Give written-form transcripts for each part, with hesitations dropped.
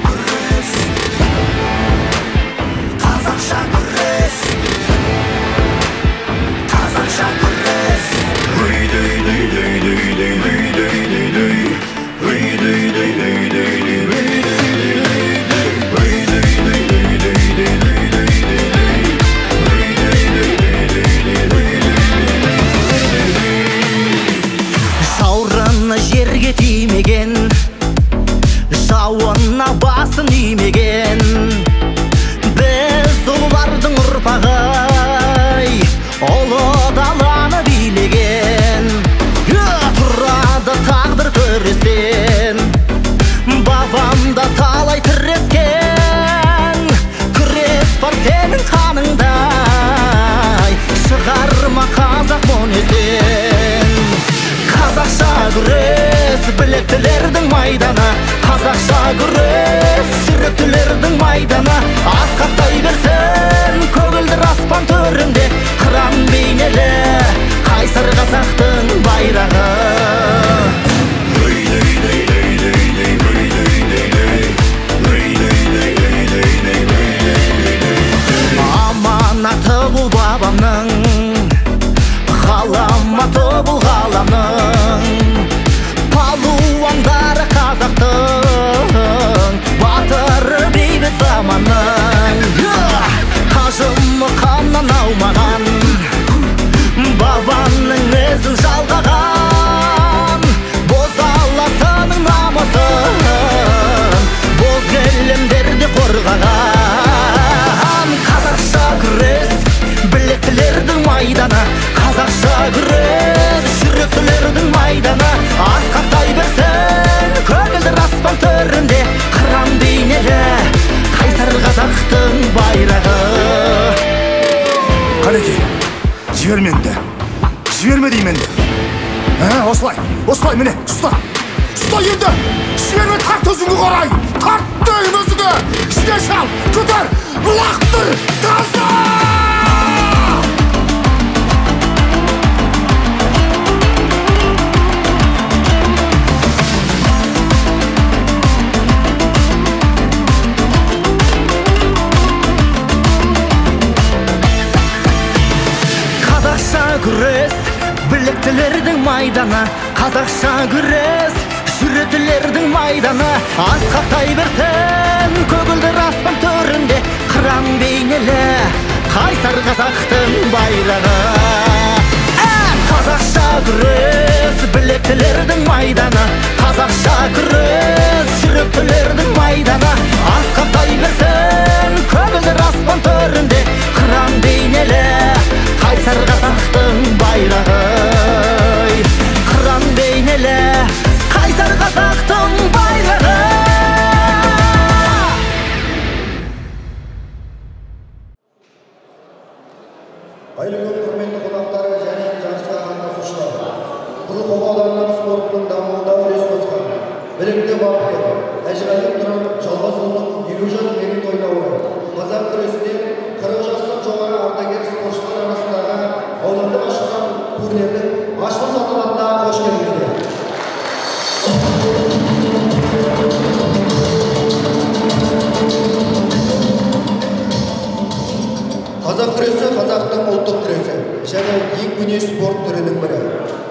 күрес, қазақша күрес, қазақша күрес. Жаурыны жерге тимеген, жауына басын үймеген, біз ұлылардың ұрпағы, ұлы даланы билеген. Тұрады тағдыр көресен, бабамда талай тірескен, күрес бар сенің қаныңдай, шығарма қазақ мұнезден. Қазақша күрес, білектілердің майданы, қазақша күрес, жүректілердің майданы. Асқақтай берсін көгілдір аспан төрінде, қыран бейнелі қайсар қазақтың байрағы. Аманаты бұл бабамның, ғаламаты бұл ғаламның, палуандары қазақтың, батыры бейбіт заманның. Қажымы қаннан аумаған, бабаның ізін жалғаған, боз аласының намысын, боз кілемдерде қорғаған. Қазақша күрес, білектілердің майданы, қазақша күрес, жүректілердің майданы. Асқақтай берсін көгілдір аспан төрінде, қыран бейнелі қайсар қазақтың байрағы. Қанеке, жіберменді, жіберме дейменді. Осылай, міне, ұста енді, жіберме, тарт өзіңі қарай, тарт дейін өзіңі, ішке шал, көтер, лақтыр, таза! Қазақша күрес, білектілердің майданы, қазақша күрес, жүректілердің майданы. Асқақтай берсін көгілдір аспан төрінде, қыран бейнелі қайсар қазақтың байрағы. Қазақша күрес, білектілердің майданы, қазақша күрес, жүректілердің майданы. Асқақтай берсін көгілдір аспан төрінде, қыран бейнелі қайсар қазақтың байрағы. Қыран бейнелі қайсар қазақтың байрағы. Қайырлы күн, құрметті қонақтары және жарысқа қатысушылар. Қызылқоға ауданының спортының дамуына үлес қосқан білікті бапкер Әжіғали Тұран Жалғасұлының 50 жас мерейтойына орай қазақ күресінде 40 жастан жоғары ардагер спортшылар арасындағы аудандық ашылған турнирдің ашылу салтанатына қош келдіңіздер. Қазақ күресі қазақтың ұлттық күресі және ең көне спорт түрінің бірі.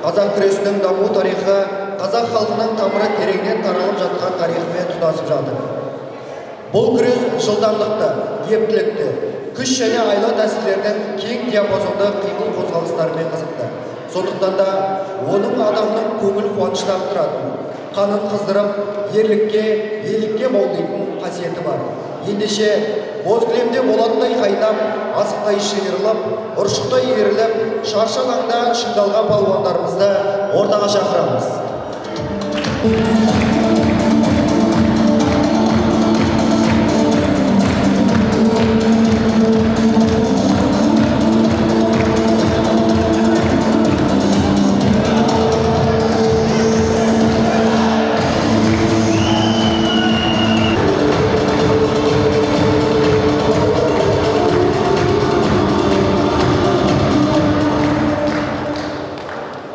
Қазақ күресінің даму тарихы қазақ халқының тамыры тереңнен таралып жатқан тарихымен тұтасып жатыр. Бұл күрес жылдамдықты, ептілікті, күш және айла тәсілдердің кең диапазонды қимыл қозғалыстарымен қызықты. Сондықтан да оның адамның көңіл қуанышын арттыратын, қанын қыздырып, ерлікке, елікке баулайтын қасиеті бар. Ендеше боз кілемде болаттай қайнап, асықтай шиырылып, ұршықтай иіріліп, шаршы алаңда шыңдалған палуандарымызды ортаға шақырамыз.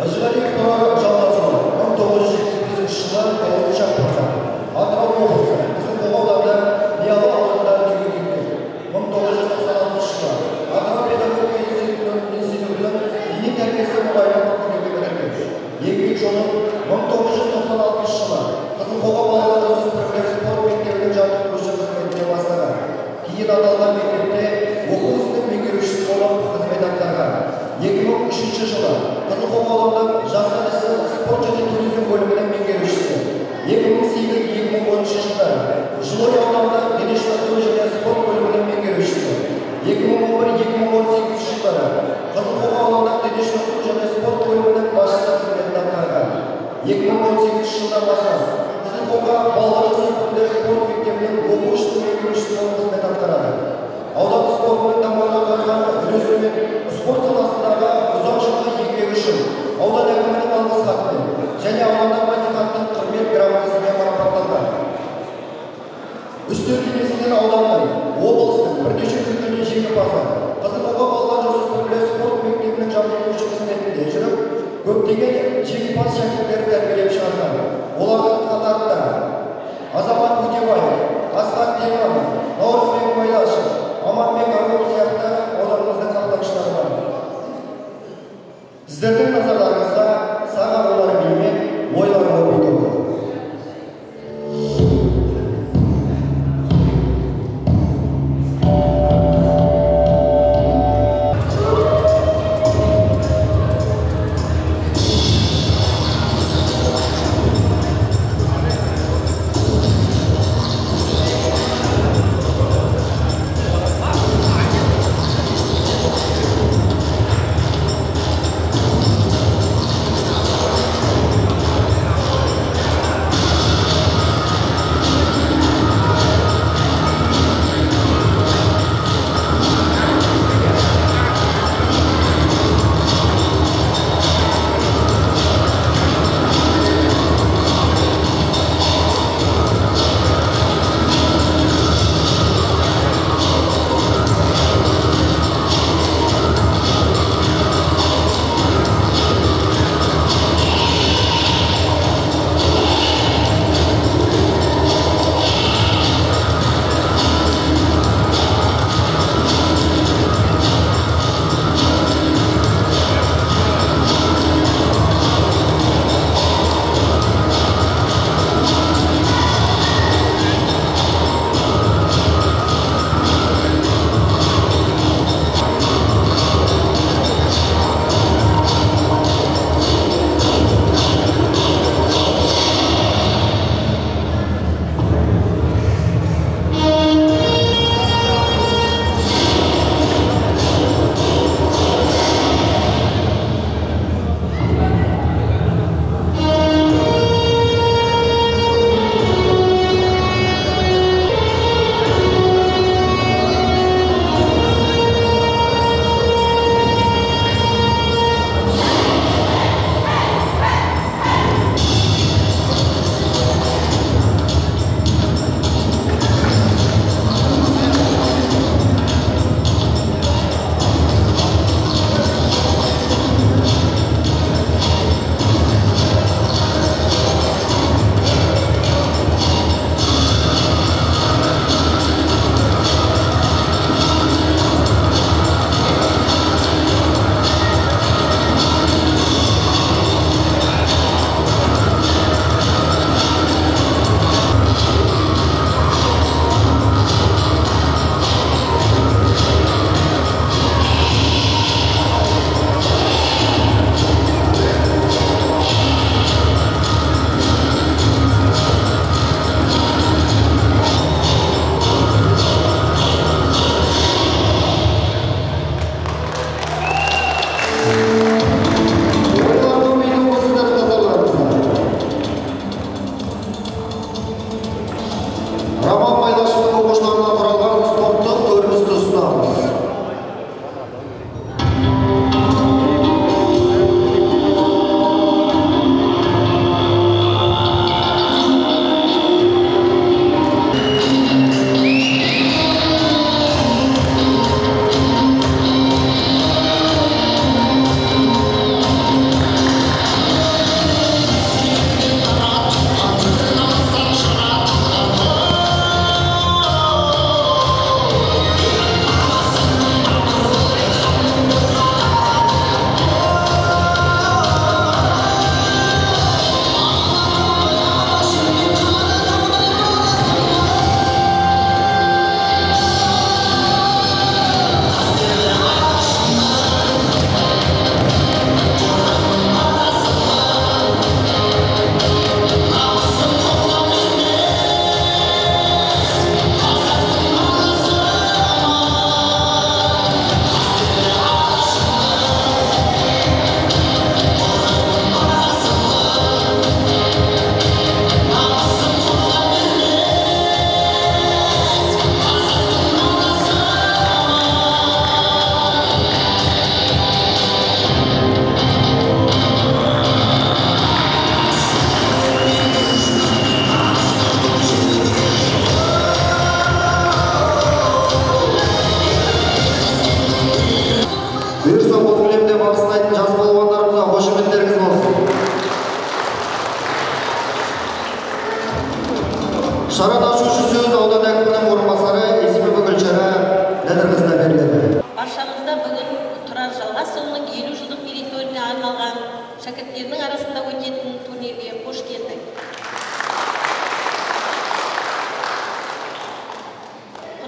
Әжіғали Тұран Жалғасұлы 1975 жылы мектебінде бастаған. Кейін аталған мектепте оқу ісінің меңгерушісі болып қызмет атқарған. 2003 жылы Қызылқоға аудандық жастар ісі спорт және туризм бөлімінің меңгерушісі. 2008-2013 жылдары Жылой аудандық дене шынықтыру және спорт бөлімінің меңгерушісі. 2011-2018 жылдары Қызылқоға аудандық дене шынықтыру және спорт бөлімінің басшысы қызметін атқарған. 2018 жылдан бастап Қызылқоға балалар жасөспірімдер спорт мектебінің оқу ісінің меңгерушісі болып қызмет атқарады. Аудан спортының дамуына қосқан үлесі мен спорт саласындағы ұзақ жылғы еңбегі үшін аудан әкімінің алғыс хатымен және аудандық мәслихаттың құрмет грамотасымен марапатталған. Үстел кеңесінен ауданның, облыстың бірнеше дүркін жеңімпазы Қызылқоға балалар жасөспірімдер спорт мектебінің жаттықтырушы қызметінде жүріп, көптеген жеңімпаз шәкірттер тәрбиелеп шығарған. Олардың қатарында Азамат Өтебаев, Асхат Теміров, Наурызбек Майлашев, Аманбек Арғып сияқты ауданымыздың ардагерлері бар. Сіздердің назарларыңызға саған олар биімен ойларын өрбітеді.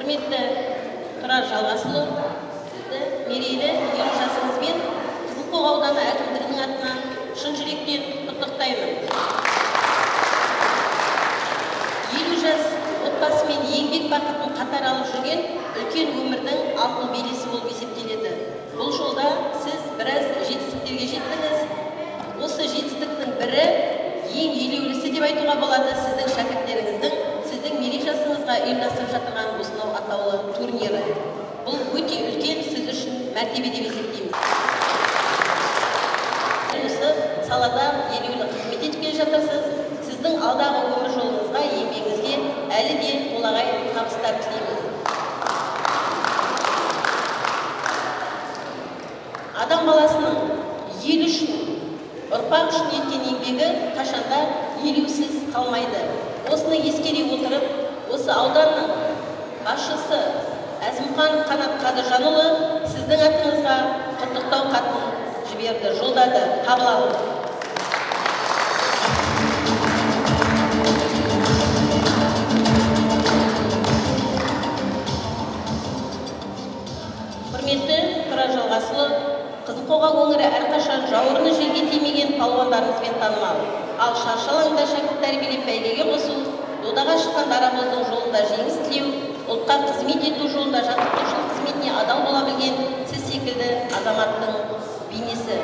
Құрметті Тұрар Жалғасұлы, сізді мерейлі 50 жасыңызбен Қызылқоға ауданы әкімдігінің атынан шын жүректен құттықтаймын. 50 жас отбасымен еңбек бақытын қатар алып жүрген үлкен өмірдің алтын белесі болып есептеледі. Бұл жолда сіз біраз жетістіктерге жеттіңіз. Осы жетістіктің бірі, ең елеулісі деп айтуға болады, сіздің шәкірттеріңіздің сіздің мерейлі жасыңызға ұйымдастырып жатырған осынау атаулы турнирі. Бұл өте үлкен сіз үшін мәртебе деп есептейміз. Осы салада елеулі қызмет етіп келе жатырсыз. Сіздің алдағы өмір жолыңызға, еңбегіңізге әлі де толағай табыстар тілейміз. Адам баласының ел үшін, ұрпақ үшін еткен еңбегі қашанда елеусіз қалмайды. Осыны ескере отырып, осы ауданның басшысы Әзімхан Қанат Қадыржанұлы сіздің атыңызға құттықтау хатын жіберді, жолдады. Қабыл алыңыз. Құрметті Тұрар Жалғасұлы, Қызылқоға өңірі әрқашан жауырыны жерге тимеген палуандарымызбен танымал. Ал шаршы алаңда шәкірт тәрбиелеп бәйгеге қосу, додаға шыққан дарабоздың жолында жеңіс тілеу, ұлтқа қызмет ету жолында жаттықтырушылық қызметіне адал бола білген сіз секілді азаматтың бейнесі.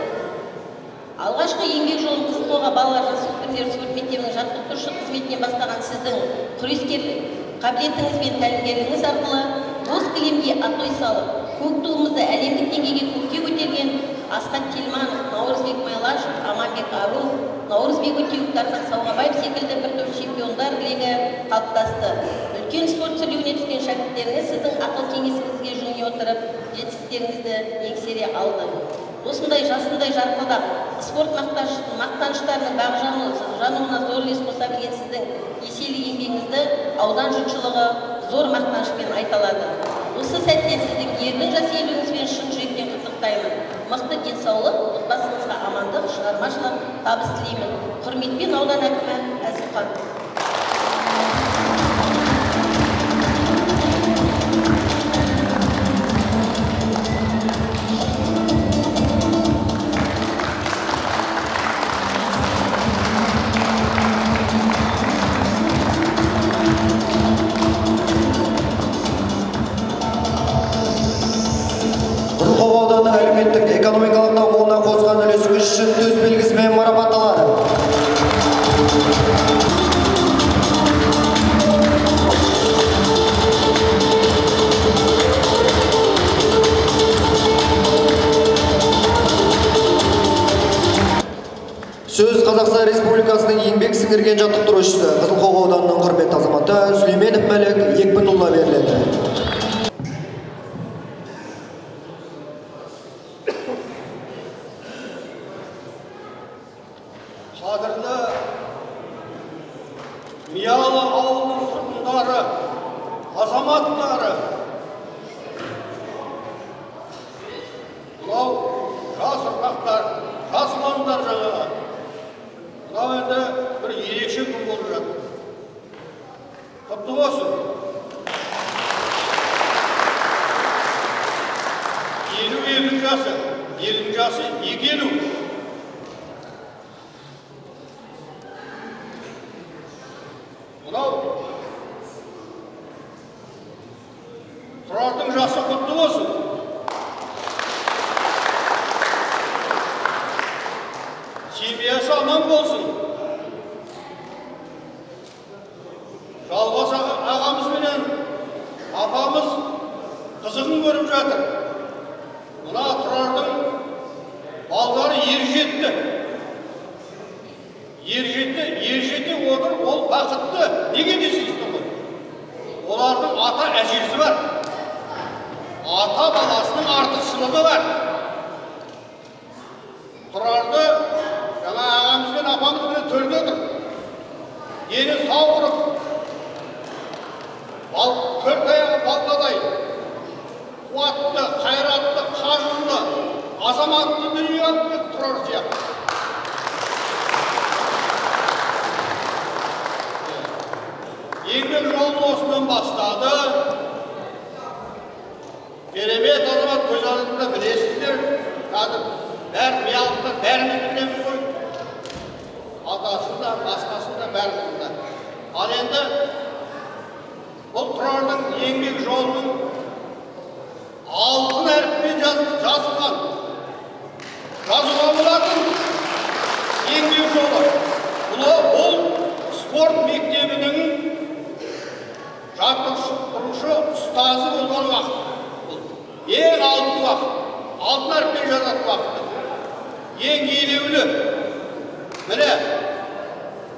Алғашқы еңбек жолын Қызылқоға балалар жасөспірімдер спорт мектебінің жаттықтырушылық қызметінен бастаған сіздің күрескерлік қабілетіңіз бен тәлімгерлігіңіз арқылы боз кілемге атой салып, көк туымызды әлемдік деңгейге көкке көтерген Асхат Телманов, Наурызбек Майлашев, Аманбек Ару, Наурызбек Өтеуов, Дархан Сауғабаев секілді бір топ чемпиондар легі қалыптасты. Үлкен спорт сүрлеуіне түскен шәкірттеріңіз сіздің ақыл кеңесіңізге жүгіне отырып, жетістіктеріңізді еңсере алды. Осындай жасындай жарқылдап, спорт мақтаныштарының бағы жануына зор үлес қоса білген сіздің еселі еңбегіңізді аудан жұртшылығы зор мақтанышпен айталады. Осы сәтте сіздің ердің жас еліңізбен шын жүректен құттықтаймын. Мықты денсаулық, отбасыңызға амандық, шығармашылық, табыс тілеймін. Құрметпен аудан әкімі Әзімхан. Қызылқоға ауданы әлеуметтік экономикалық дамуына қосқан үлесіңіз үшін төс белгісімен марапатталады. Сөз Қазақстан Республикасының еңбек сіңірген жаттықтырушысы Қызылқоға ауданының құрметті азаматы Сүлейменов Мәлік Екпінұлына беріледі. Қадірлі Миялы ауылының тұрғындары, азаматтары, мынау жас ұрпақтар, жас ұландар жаңағы. Мынау енді бір ерекше күн болып жатыр. Құтты болсын. 50 жасы, 50 жасы 250. Тұрардың жасы құтты болсын. Семьясы аман болсын. Жалғас ағамыз менен апамыз қызығын көріп жатыр. Мына Тұрардың балдары ержетті. Ержетті отыр, ол бақытты. Неге десейсің ғой? Олардың ата әжесі бар. Ата баласының артықшылығы бар. Тұрарды жаңа ағамызбен апамызбен төрде отыр. Дені сау тұрып, төрт аяғы балдадай, қуатты, қайратты, қажырлы, азаматты дүние алып Тұрар сияқты. Еңбек жолын осымен бастады. қазір бәрі миялықтар бәріміз білеміз ғой. Атасын да, басқасын да бәріміз да. Ал енді бұл Тұрардың еңбек жолының алтын әріппен жазылған, жазуға болатын еңбек жолы. Бұл спорт мектебінің жаттықтырушы ұстазы болған уақыт. Ең алтын уақыт, алтын әріппен жазатын уақыт. Ең елеулі. Міне,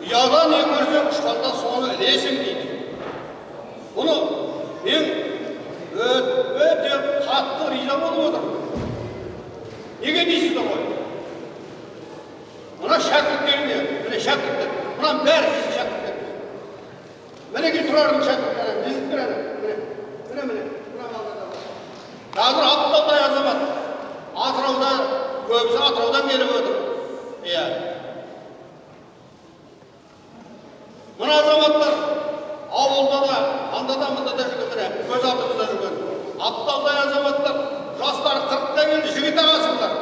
ұядан не көрсең ұшқанда соны ілесің дейді. Бұны мен өте қатты риза болып отырмын. Неге дейсіздер ғой? Мына шәкірттеріне, міне шәкірттер, мұнан бәрі біздің шәкірттер. Мінеке Тұрардың шәкірттері, біздіктер әні, міне. Қазір Абдалдай азамат, Атырауда, көбісі Атыраудан келіп отыр. Мына азаматтар ауылда да, анда да, мында да жүрген, көз алдымызда жүрген. Абдалдай азаматтар, жастары 40-та келді, жігіт ағасындар.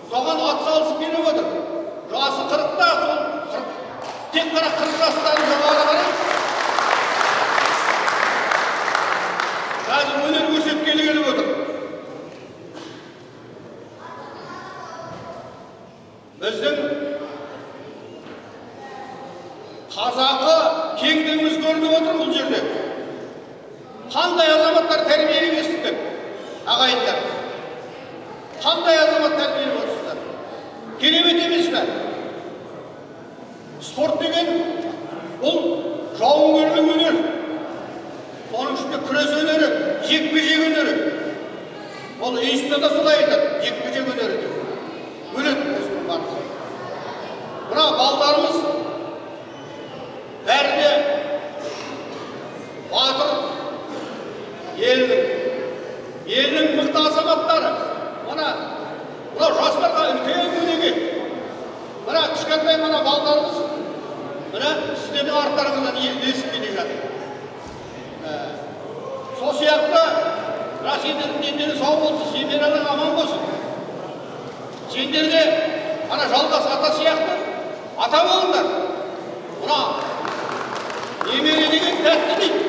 Соған атсалысып келіп отыр. Жасы 40-та, тек қана 40 жастарын жоғары қарай. Қазір өнер көрсеткелі келіп отыр. Біздің қазақы кеңдігіміз көрініп отыр бұл жерде. Қандай азаматтар тәрбиелеп естіздер, ағайындар? Қандай азамат тәрбиелеп отырсыздар? Керемет емес пе? Спорт деген бұл жауынгерлік өнер. Соның ішінде күрес өнері, жекпе-жек өнері. Ол институтта солай айтады, жекпе-жек өнері деп. Өледі осының барлығы. Мына балдарымыз бәрі де батыр елінің мықты азаматтары. Мына жастарға үлкен өнеге. Мына кішкентай мына балдарымыз мына сіздердің арттарыңыздан елдесіп келе жатыр. Сол сияқты сендердің дендері сау болсын, сендердің аман болсын. Сендер де ана жалғас ата сияқты ата болыңдар. Мына немере деген тәтті дейді.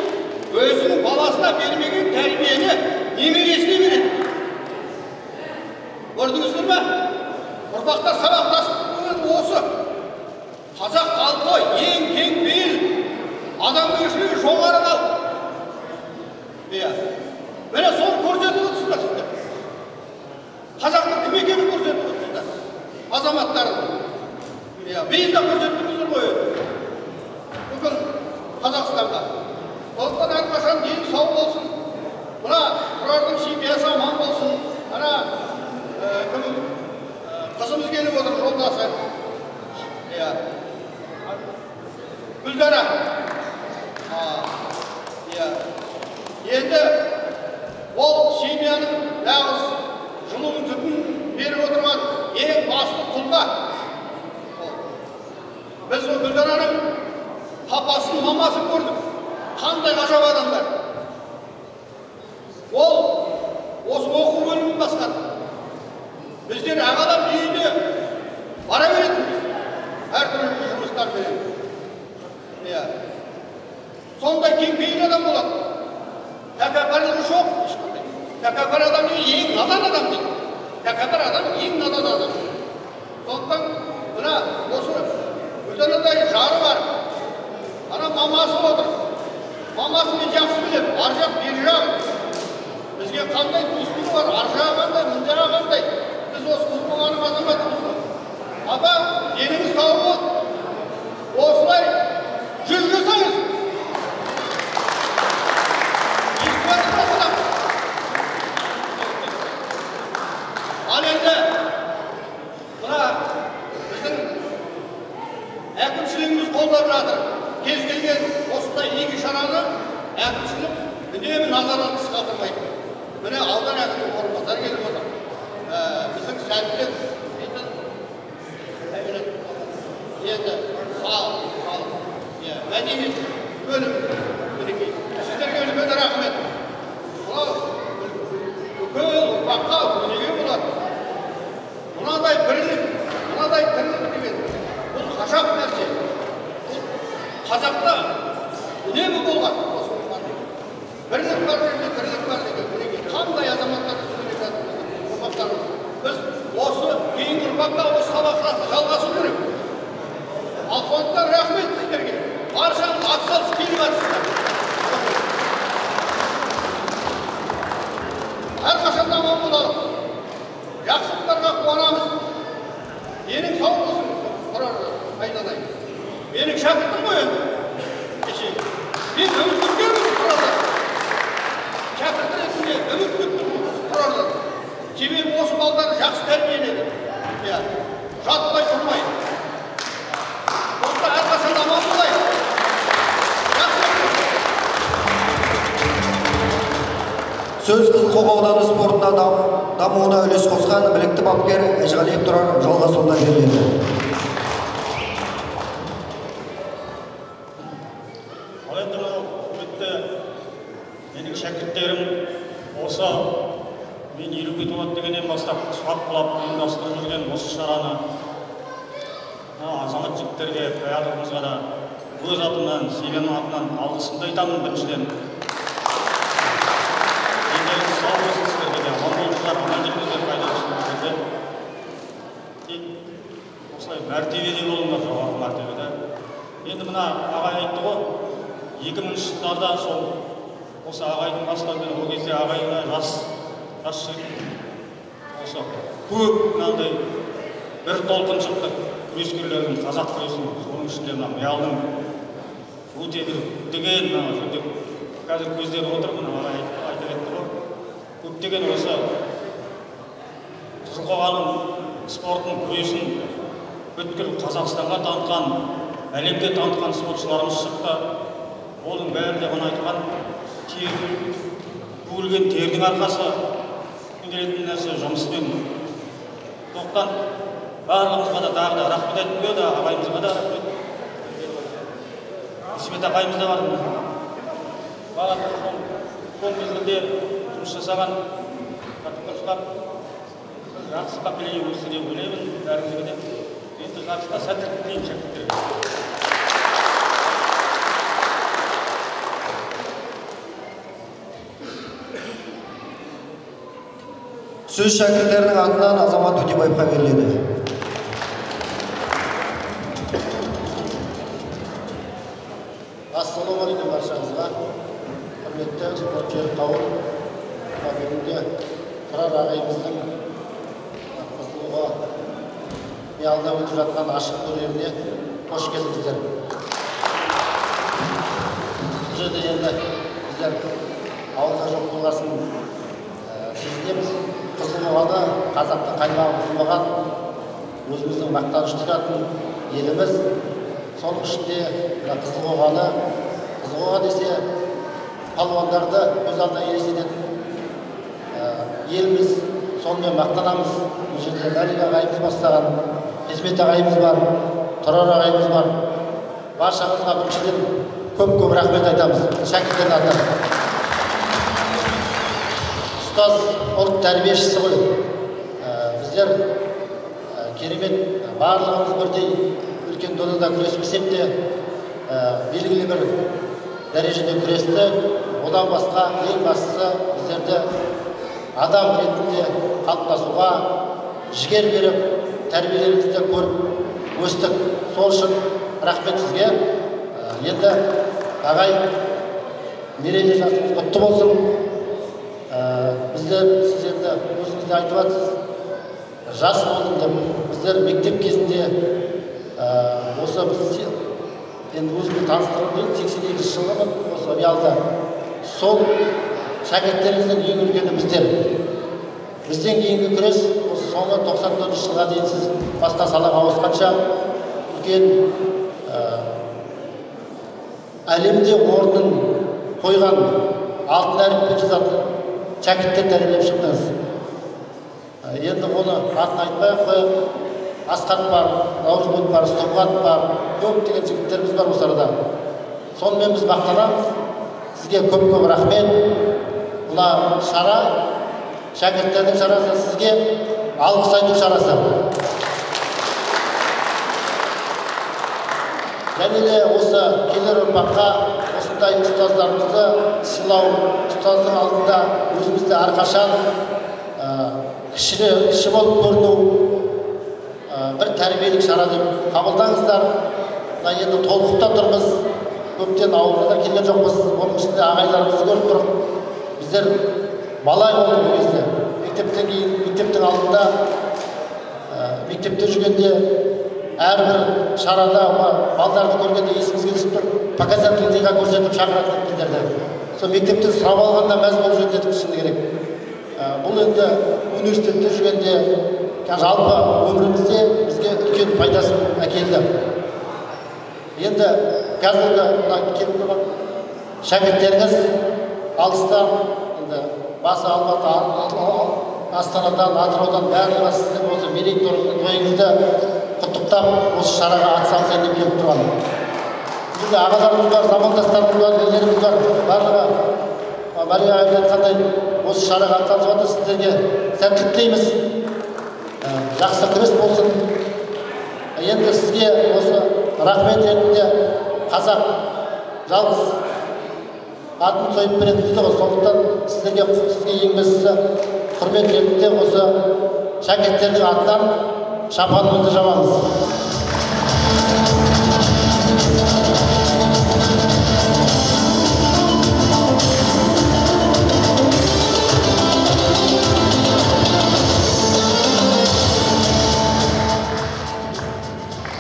Өзінің баласына бермеген тәрбиені немересіне береді. Көрдіңіздер ме? Ұрпақтар сабақтастық осы. Қазақ халқы ең кең пейіл, адамгершілігі жоғары халық. Міне соны көрсетіп отырсыздар сіздер. Қазақтың кім екенін көрсетіп отырсыздар. Азаматтарын. Биыл да көрсеттіңіздер ғой. Бүкіл Қазақстанға. Сондықтан әрқашан дені сау болсын. Мына Тұрардың семьясы аман болсын. Ана қызымыз келіп отыр, жолдасы. Гүлдара. Енді ол семьяның нағыз жылуын түтін беріп отырған ең басты тұлға. Біз ол Гүлдараның папасын, мамасын көрдік. Қандай ғажап адамдар. Ол осы оқу бөлімін басқарды. Біздер ағалар үйінде бара беретінбіз. Әртүрлі жұмыстар береді. Сондай кеңпейіл адам болады. Тәкаппарлығы жоқ. Тәкаппар адам ең надан адам дейді. Тәкаппар адам ең надан адам. Сондықтан мына осы Гүлдарадай жары бар. Ана мамасы отыр. Мамасы мен жақсы білем. Ар жақ, бер жақ. Бізге қандай туыстығы бар, ар жағы қандай, мын жағы қандай. Біз осы қыз болғаным азаматымыз ғой. Апа, деніңіз сау бол. Осылай жүз жасаңыз. Ал енді мына біздің әкімшілігіміз қолдап жатыр. Кез келген осындай игі шараны әкімшілік үнемі назардан тыс қалдырмайды. Міне аудан әкімінің орынбасары келіп отыр. Біздің сәттілік дейтін енді мәдениет бөлім мінекей. Сіздерге үлкен рахмет. Бүкіл ұрпаққа өнеге болады. тәрбиеледі. Иә, жатпай тұрмай. Осылай әрқашан аман болайық. Сөз Қызылқоға ауданы спортына дамуына үлес қосқан білікті бапкер Әжіғалиев Тұрар жалғасуына беріледі. Ал енді құрметті менің шәкірттерім осы мен 50-ге толады дегеннен бастап шапқылап ұйымдастырып жүрген осы шараны азамат жігіттерге барлығымызға да өз атымнан, Себеннің атынан алғысымды айтамын. Біріншіден сау болсын сіздерге де, аман болыңыздар, аман жүріңіздер, пайдалы істеріңіздерде. Тек осылай мәртебеде болыңдар, жоғары мәртебеде. Енді мына ағай айтты ғой, 2000 жылдарда сол осы ағайдың бастарында, ол кезде ағайына жас жігіт осы көп мынандай бір толқын шықты күрескерлердің, қазақ күресінің, соның ішінде мына миялдың өте бір көптеген қазір көздері отыр, мына ағай айта кетті ғой, көптеген осы Қызылқоғаның спортын, күресін бүткіл Қазақстанға танытқан, әлемге танытқан спортшыларымыз шықты. Оның бәрі де мына айтқан төгілген тердің арқасы келетін нәрсе жұмыспен. Сондықтан барлығымызға да тағы да рахмет айтып қояды, ағайымызға да рахмет. Есмет ағайымыз да бар. Маған сол мезгілде жұмыс жасаған қатысушылар жақсы поколение өсті деп ойлаймын бәріңізге де. Енді жарысқа сәттілік тілеймін шәкірттерге. Сөз шәкірттерінің атынан Азамат Өтебаевқа беріледі. Ассалаумағалейкум баршаңызға. Құрметті спортшы қауым, бүгінде Тұрар ағайымыздың Қызылқоға миялда өтіп жатқан ашық турниріне қош келдіңіздер. Бұл жерде енді біздер ауылда жоқ болғасын сезінеміз. Қызылқоғаны қазақтың қаймағы бұзылмаған, өзіміздің мақтаныш тұтатын еліміз. Соның ішінде Қызылқоға десе палуандарды көз алдына елестететін еліміз, сонымен мақтанамыз. Бұл жерде Мәлик ағайымыз бастаған, Есмет ағайымыз бар, Тұрар ағайымыз бар. Баршаңызға біріншіден көп рахмет айтамыз шәкірттердің атынан. Ұстаз ұлт тәрбиешісі ғой. Біздер керемет барлығымыз бірдей үлкен додада күреспесек те белгілі бір дәрежеде күресті. Одан басқа ең бастысы біздерді адам ретінде қалыптасуға жігер беріп, тәрбиелеріңізді көріп өстік. Сол үшін рахмет сізге. Енді ағай мерейлі жасыңыз құтты болсын. Сіздерді өзіңізде айтып жатсыз, жас болдым деп. Біздер мектеп кезінде осы біз енді өзімді таныстырып 82 жылғы осы Риалда сол шәкірттеріңіздің ең үлкені біздер. Бізден кейінгі күрес осы соңғы 94 жылға дейін сіз басқа салаға ауысқанша үлкен әлемде орнын қойған алтын әріппен жазатын шәкірттер тәрбиелеп шықтыңыз. Енді оны атын айтпай-ақ қойып, Асқат бар, Наурызбек бар, Стомғат бар, көптеген жігіттеріміз бар осы арада. Сонымен біз мақтанамыз. Сізге көп рахмет. Мына шара, шәкірттердің шарасы, сізге алғыс айту шарасы. Және де осы келер ұрпаққа осындай ұстаздарымызды сыйлау, ұстаздың алдында өзімізді әрқашан кіші болып көріну бір тәрбиелік шара деп қабылдаңыздар. Енді толқықта тұрмыз, көптен ауылға да келген жоқпыз. Оның үстінде ағайларымызды көріп тұрып, біздер бала болдық бұл кезде. Мектептің алдында, мектепте жүргенде әрбір шарада балдарды көргенде есімізге түсіп тұр, показательныйға көрсетіп шақыратын біздерді. Сол мектептен сұрап алғанда мәз болып жүрдік шыны керек. Бұл енді университетте жүргенде жалпы өмірімізде бізге үлкен пайдасын әкелді. Енді қазіргі мына келіп тұрған шәкірттеріңіз алыстан, енді басы Алматы, Астанадан, Атыраудан барлығы сіздің осы мерейтойыңызды құттықтап осы шараға атсалысайын деп келіп тұрған. Бізде ағаларымыз бар, замандастарымыз бар, елдеріміз бар, барлығы Мария айтқандай осы шараға атсалысып жатыр. Сіздерге сәттілік тілейміз. Жақсы күрес болсын. Енді сізге осы рахмет ретінде қазақ жалғыз атын сойып береді дейді ғой. Сондықтан сізге ең бастысы құрмет ретінде осы шәкірттердің атынан шапанымызды жабамыз.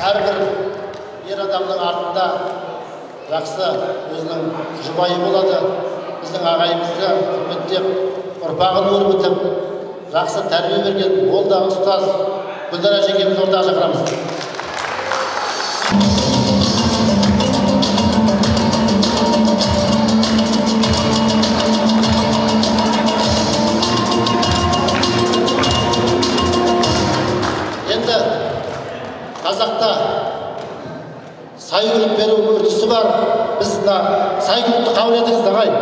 Әрбір ер адамның артында жақсы өзінің жұбайы болады. Біздің ағайымызды құрметтеп, ұрпағын өрбітіп, жақсы тәрбие берген ол да ұстаз Гүлдара жеңгемізді ортаға шақырамыз. Енді қазақта сайгүлік беру үрдісі бар. Біз сайгүлікті қабыл етіңіз ағайын.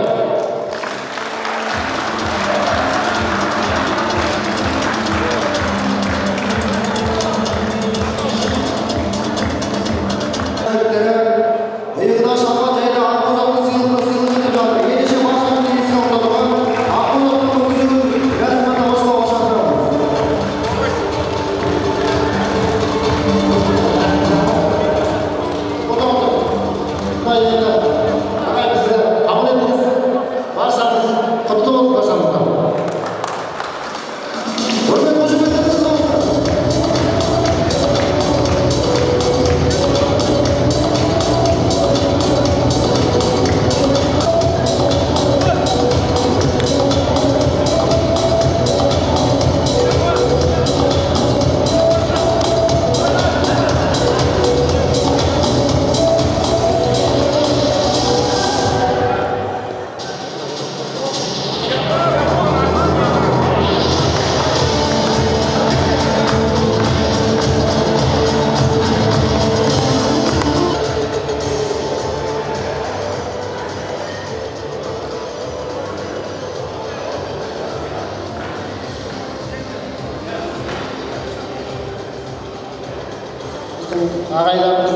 Ағайларымыз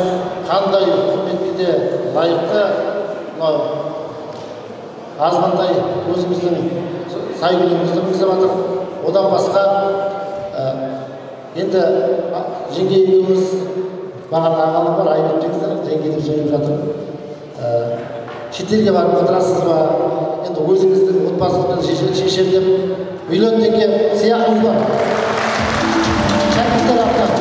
қандай құрметке де лайықты, азғандай өзіміздің сайгүлігімізді мінгізіп жатыр. Одан басқа енді жеңге екеуміз маған ағалым бар, айбет деңіздер, жеңге деп сөйлеп жатыр. Шетелге барып отырасыз ба? Енді өзіңіздің отбасыңызбен шешер деп миллион теңге сыйақымыз бар. Шәкірттер атынан.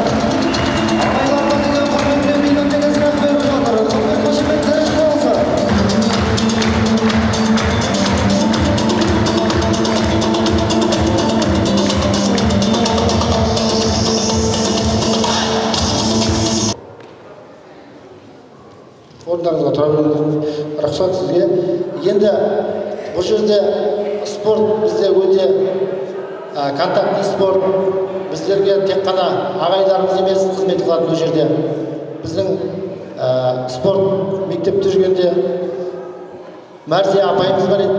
Орындарыңызға тұра беріңіз. Рахмет сізге. Енді бұл жерде спорт бізде өте контактный спорт. Біздерге тек қана ағайларымыз емес қызмет қылатын бұл жерде. Біздің спорт мектепте жүргенде Мәрзия апайымыз бар еді.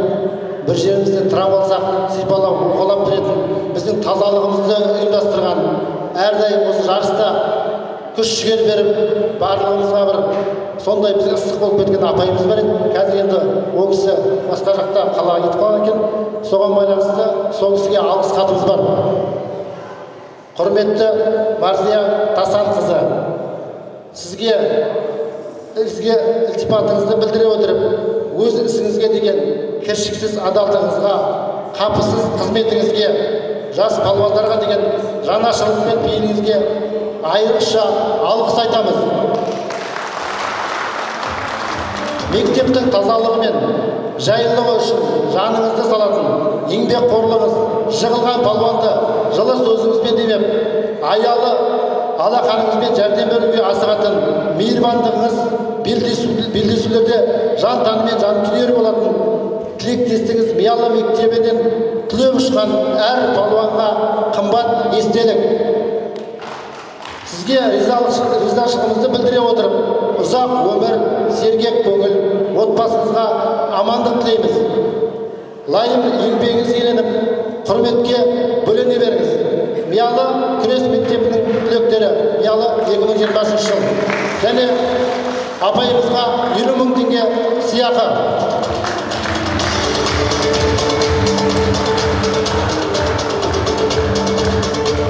Бір жерімізден травма алсақ, сипалап, уқалап беретін, біздің тазалығымызды ұйымдастырған, әрдайым осы жарыста күш-жігер беріп, барлығымызға бір сондай бізге ыстық болып кеткен апайымыз бар еді. Қазір енді ол кісі басқа жақта қалаға кетіп қалған екен. Соған байланысты сол кісіге алғыс хатымыз бар. Құрметті Марзия Тасанқызы, сізге ілтипатыңызды білдіре отырып, өз ісіңізге деген кіршіксіз адалдығыңызға, қапысыз қызметіңізге, жас палуандарға деген жанашырлық пен пейіліңізге айрықша алғыс айтамыз. Мектептің тазалығы мен жайлылығы үшін жаныңызды салатын еңбекқорлығыңыз жығылған палуанды жылы сөзіңізбен демеп, аялы алақаныңызбен жәрдем беруге асығатын мейірбандығыңыз белдесулерде жан тәнімен жанкүйер болатын тілектестігіңіз Миялы мектебінен түлеп ұшқан әр палуанға қымбат естелік. Сізге ризашылығымызды білдіре отырып, ұзақ өмір, сергек көңіл, отбасыңызға амандық тілейміз. Лайым еңбегіңіз еленіп, құрметке бөлене беріңіз. Миялы күрес мектебінің түлектері Миялы 2020 жыл. Және апайымызға 20 мың теңге сыйақы.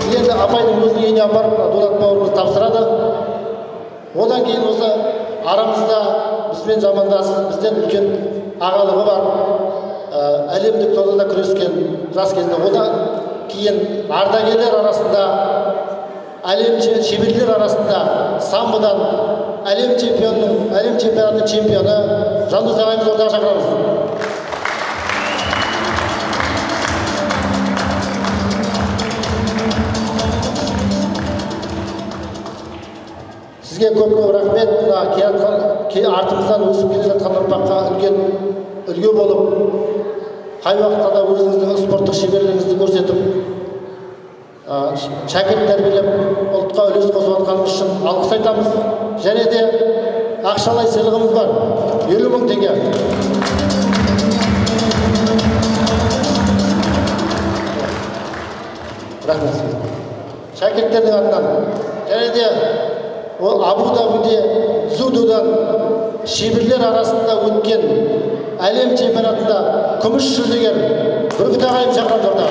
Енді апайдың өзінің үйіне апарып Дулат бауырымыз тапсырады. Одан кейін осы арамызда бізбен жамандас, бізден үлкен ағалығы бар, әлемдік додада күрескен жас кезінде. Одан кейін ардагерлер арасында, әлем шеберлер арасында самбодан әлем чемпионатының чемпионы Жандос ағайымыз ортаға шақырамыз. Сізге көп рахмет. Артымыздан өсіп келе жатқан ұрпаққа үлкен үлгі болып, қай уақытта да өзіңіздің спорттық шеберлігіңізді көрсетіп, шәкірт тәрбиелеп, ұлтқа үлес қосып жатқаныңыз үшін алғыс айтамыз. Және де ақшалай сыйлығымыз бар, 50 мың теңге. Рахмет. Шәкірттердің атынан. Және де ол Абу-Дабиде дзюдодан шеберлер арасында өткен әлем чемпионатында күміс жүлдегер Бүркіт ағайым шақырып тұрды.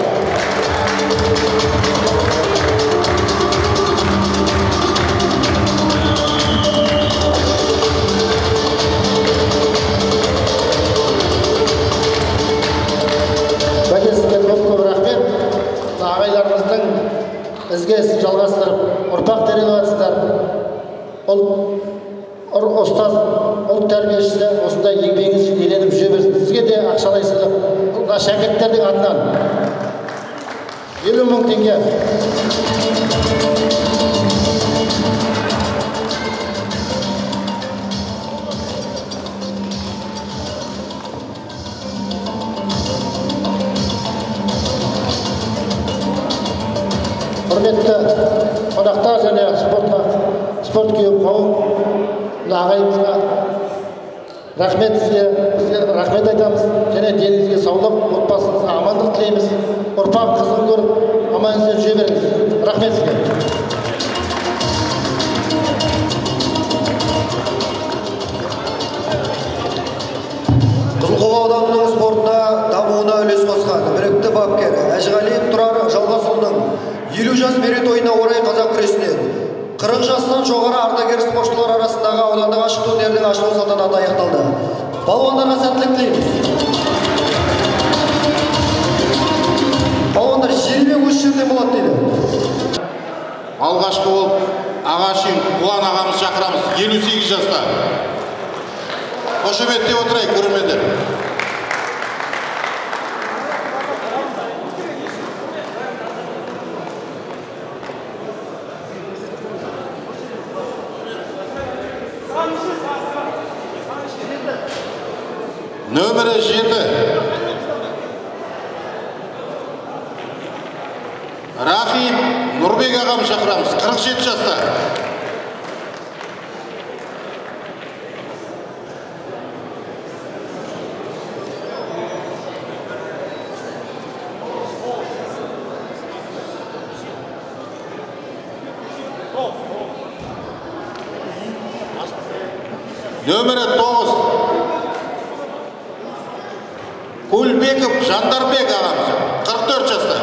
Бәкесізге көп рахмет. Ағайларымыздың ізге ісін жалғастырып, ұрпақ тәрбиелеп жатсыздар. Ұстаз, ұлт тәрбиешісі осындай еңбегіңіз еленіп жүре берсін. Сізге де ақшалай сыйлық шәкірттердің атынан 50 мың теңге. Құрметті қонақтар және спорт күйіп қауым ағайымызға рахмет, сізге рахмет айтамыз. Және деніңізге саулық, отбасыңызға амандық тілейміз. Ұрпақ қызын көріп, аман-есен жүре беріңіз. Рахмет сізге. Қызылқоға ауданының спортына дамуына үлес қосқан білікті бапкер Әжіғалиев Тұрар Жалғасұлының 50 жас мерейтойына орай қазақ күресінен 40 жастан жоғары ардагер спортшылар арасындағы аудандық ашық турнирдің ашылу салтанаты аяқталды. Балуандарға сәттілік тілейміз. Балуандар жермен өз жерден болады дейді. Алғашқы болып Ағашин Қуан ағамыз шақырамыз, 58 жаста. Қошеметтеп отырайық, көрермендер. Нөмірі 7 Рахим Нұрбек ағам шақырамыз, 47 жаста. Нөмірі 9 Көлбеков Жандарбек ағамыз, 44 жаста.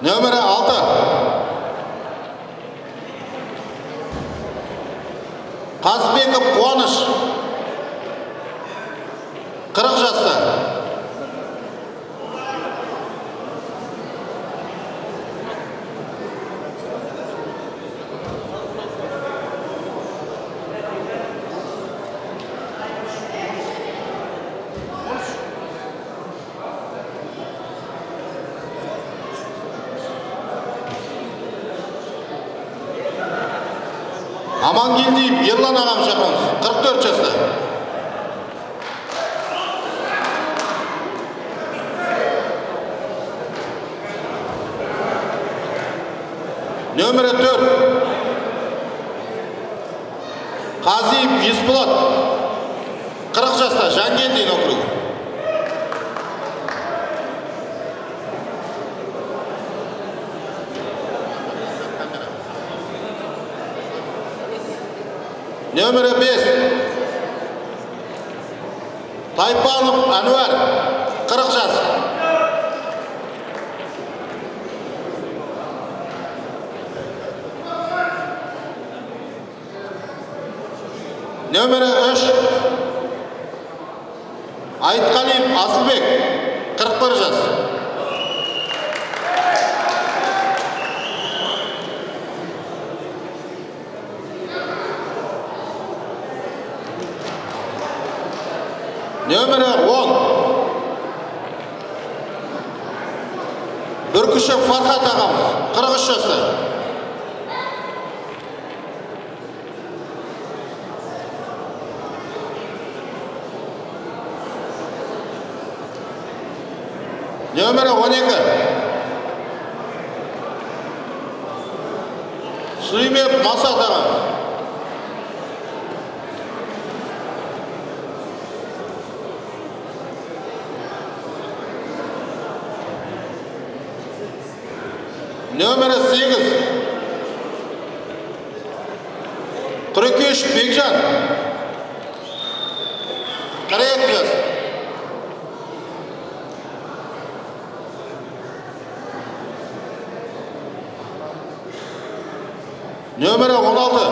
Нөмірі 6 Қазбеков Қуаныш, 40 жаста. Амангелдиев Ерлан ағамыз шақырамыз. 44 жаста. Нөмірі 4. Қазиев Есболат. 40 жаста, Жангелдин округы. Нөмірі 5. Тайпанов Әнуар. 40 жас. Нөмірі 3. Айтқалиев Асылбек. 41 жас. Нөмірі 10. Бүркішев Фархат ағамыз. 43 жаста. Нөмірі 12. Сүлейменов Масат ағамыз. Нөмірі 8. Құрекеш Бекжан. 42 жас. Нөмірі 16.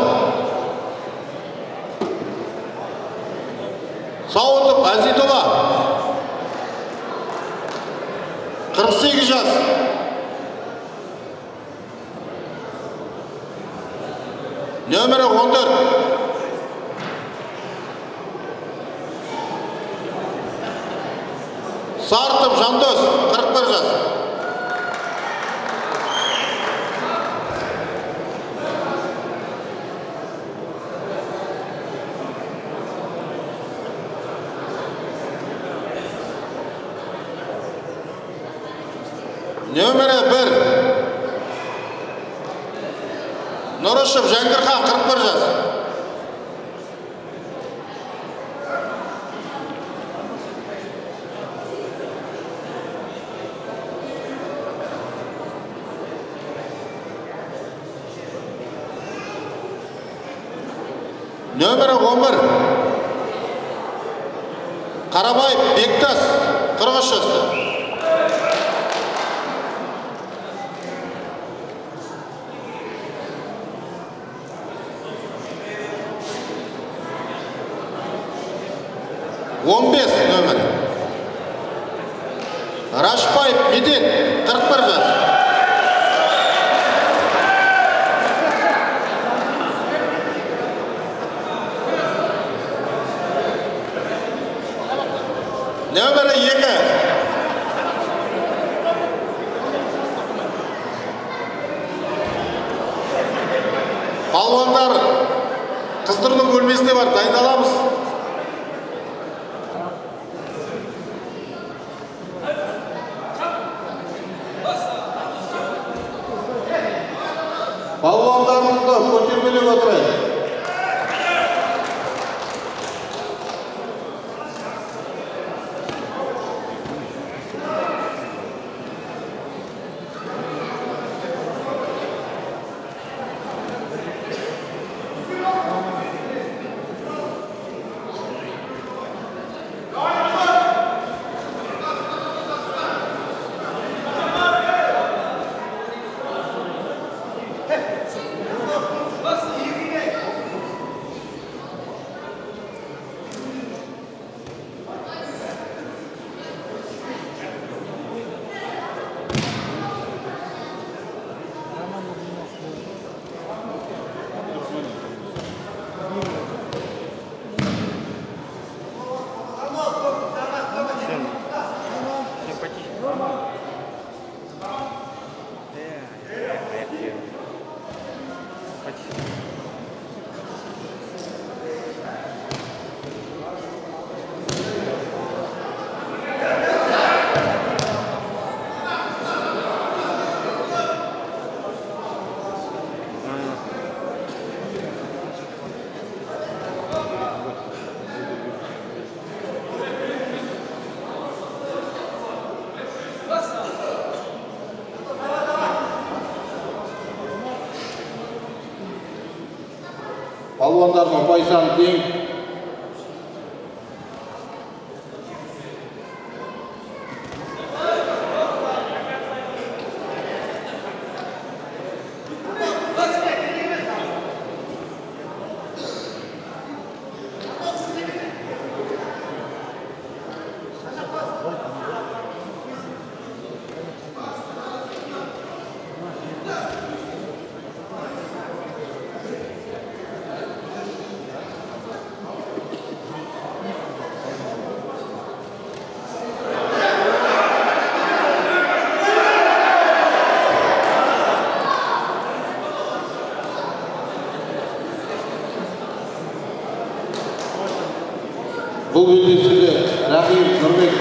Сауытов Азитова. 48 жас. Нөмірі 14. Сартов Жандос. 41 жас. Нөмірі 1. Нұрышев Жәңгірхан. 41 жас. Нөмірі 11. Қарабаев Бектас. 43 жаста. Нөмірі. Рашбаев Медет. 41 жас. Нөмірі 2. Палуандар қыздырудың бөлмесіне бар, дайындаламыз. Палуандарымызды көтермелеп отырайық. Балуандардың ұпай саны тең. Бұл белдесуде Рахим Нұрбек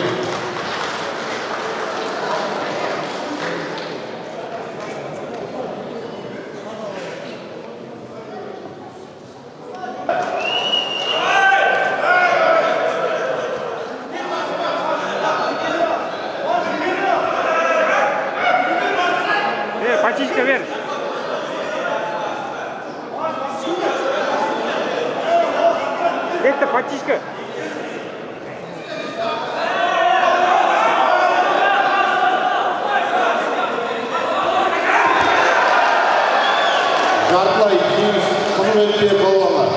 Патичка вер. Это патичка. жартылай жеңіс қызметте балуандар.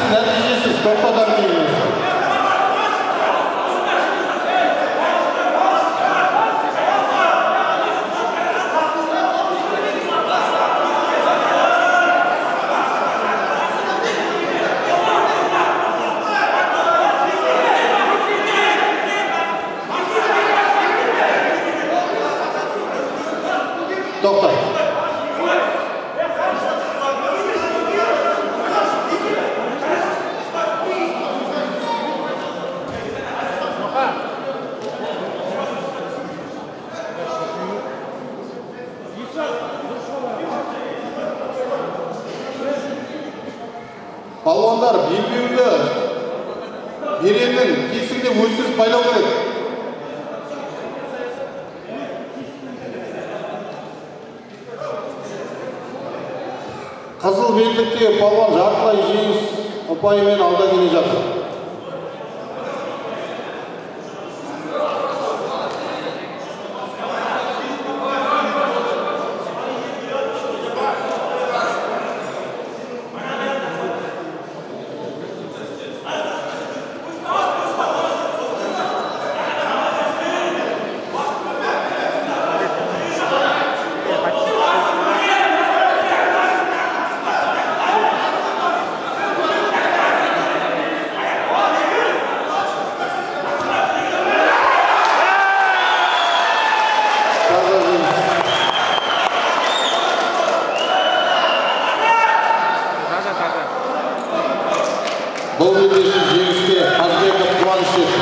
Нәтижесіз тоқтатар дейміз. Тоқтат. Балуандар белбеуді береннің кесімде өткізіп байлау керек. Қызыл белдікте балуан жартылай жеңіс ұпайымен алда келе жатыр. Бұл белдесу жеңіске Қазбеков қуаныш жетті.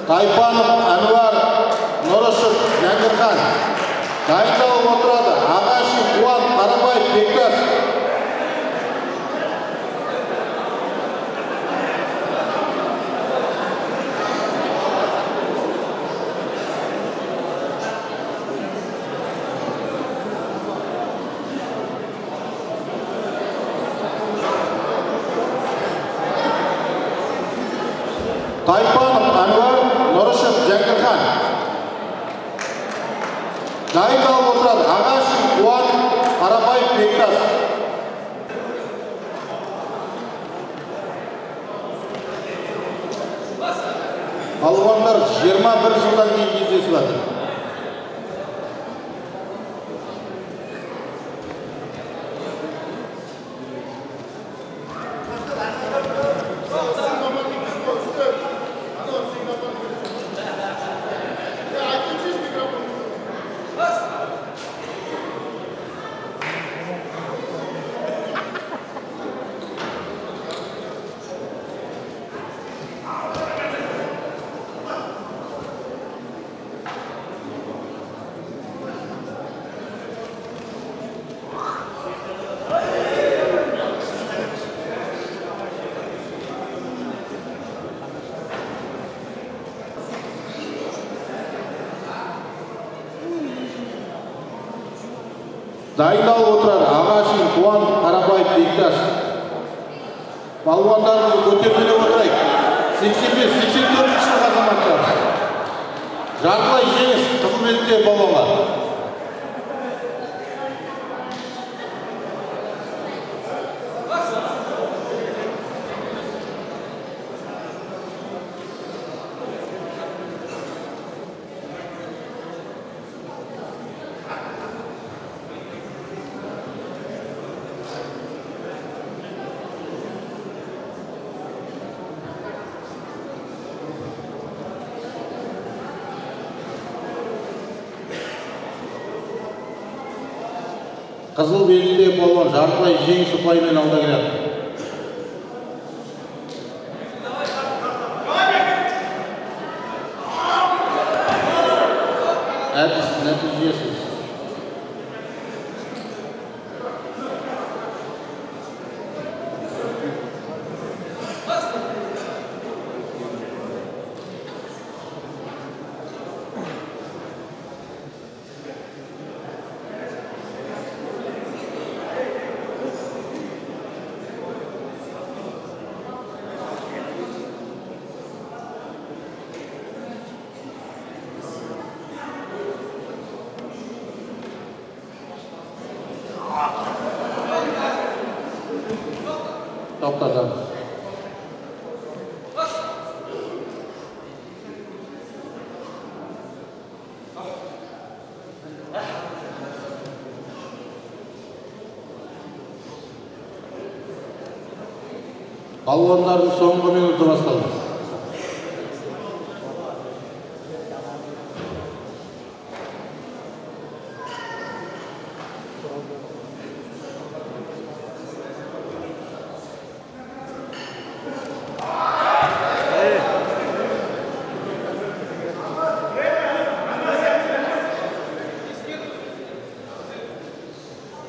Тайпанов Әнуар Нұрышев Жәңгірхан дайындалып отырады. Ағашев Қуан Қарабаев Бектас. Тайпанов Әнуар Нұрышев Жәңгірхан дайындалып отырады. Ағашев Қуан Қарабаев Бектас. Балуандар 21 жылдан кейін кездесіп жатыр. Дайындалып отырады Ағашин, Қуан, Қарабаев, Бектас. Балуандарымызды көтермелеп отырайық. 85-84 жыл азаматтар. Жартылай жеңіс қызыл белгіде балуандар. Қызыл белгіде балуан жартылай жеңіс ұпайымен алда келеді. Әдіс нәтижесіз. Тоқтатамыз. Балуандардың соңғы минуты басталды.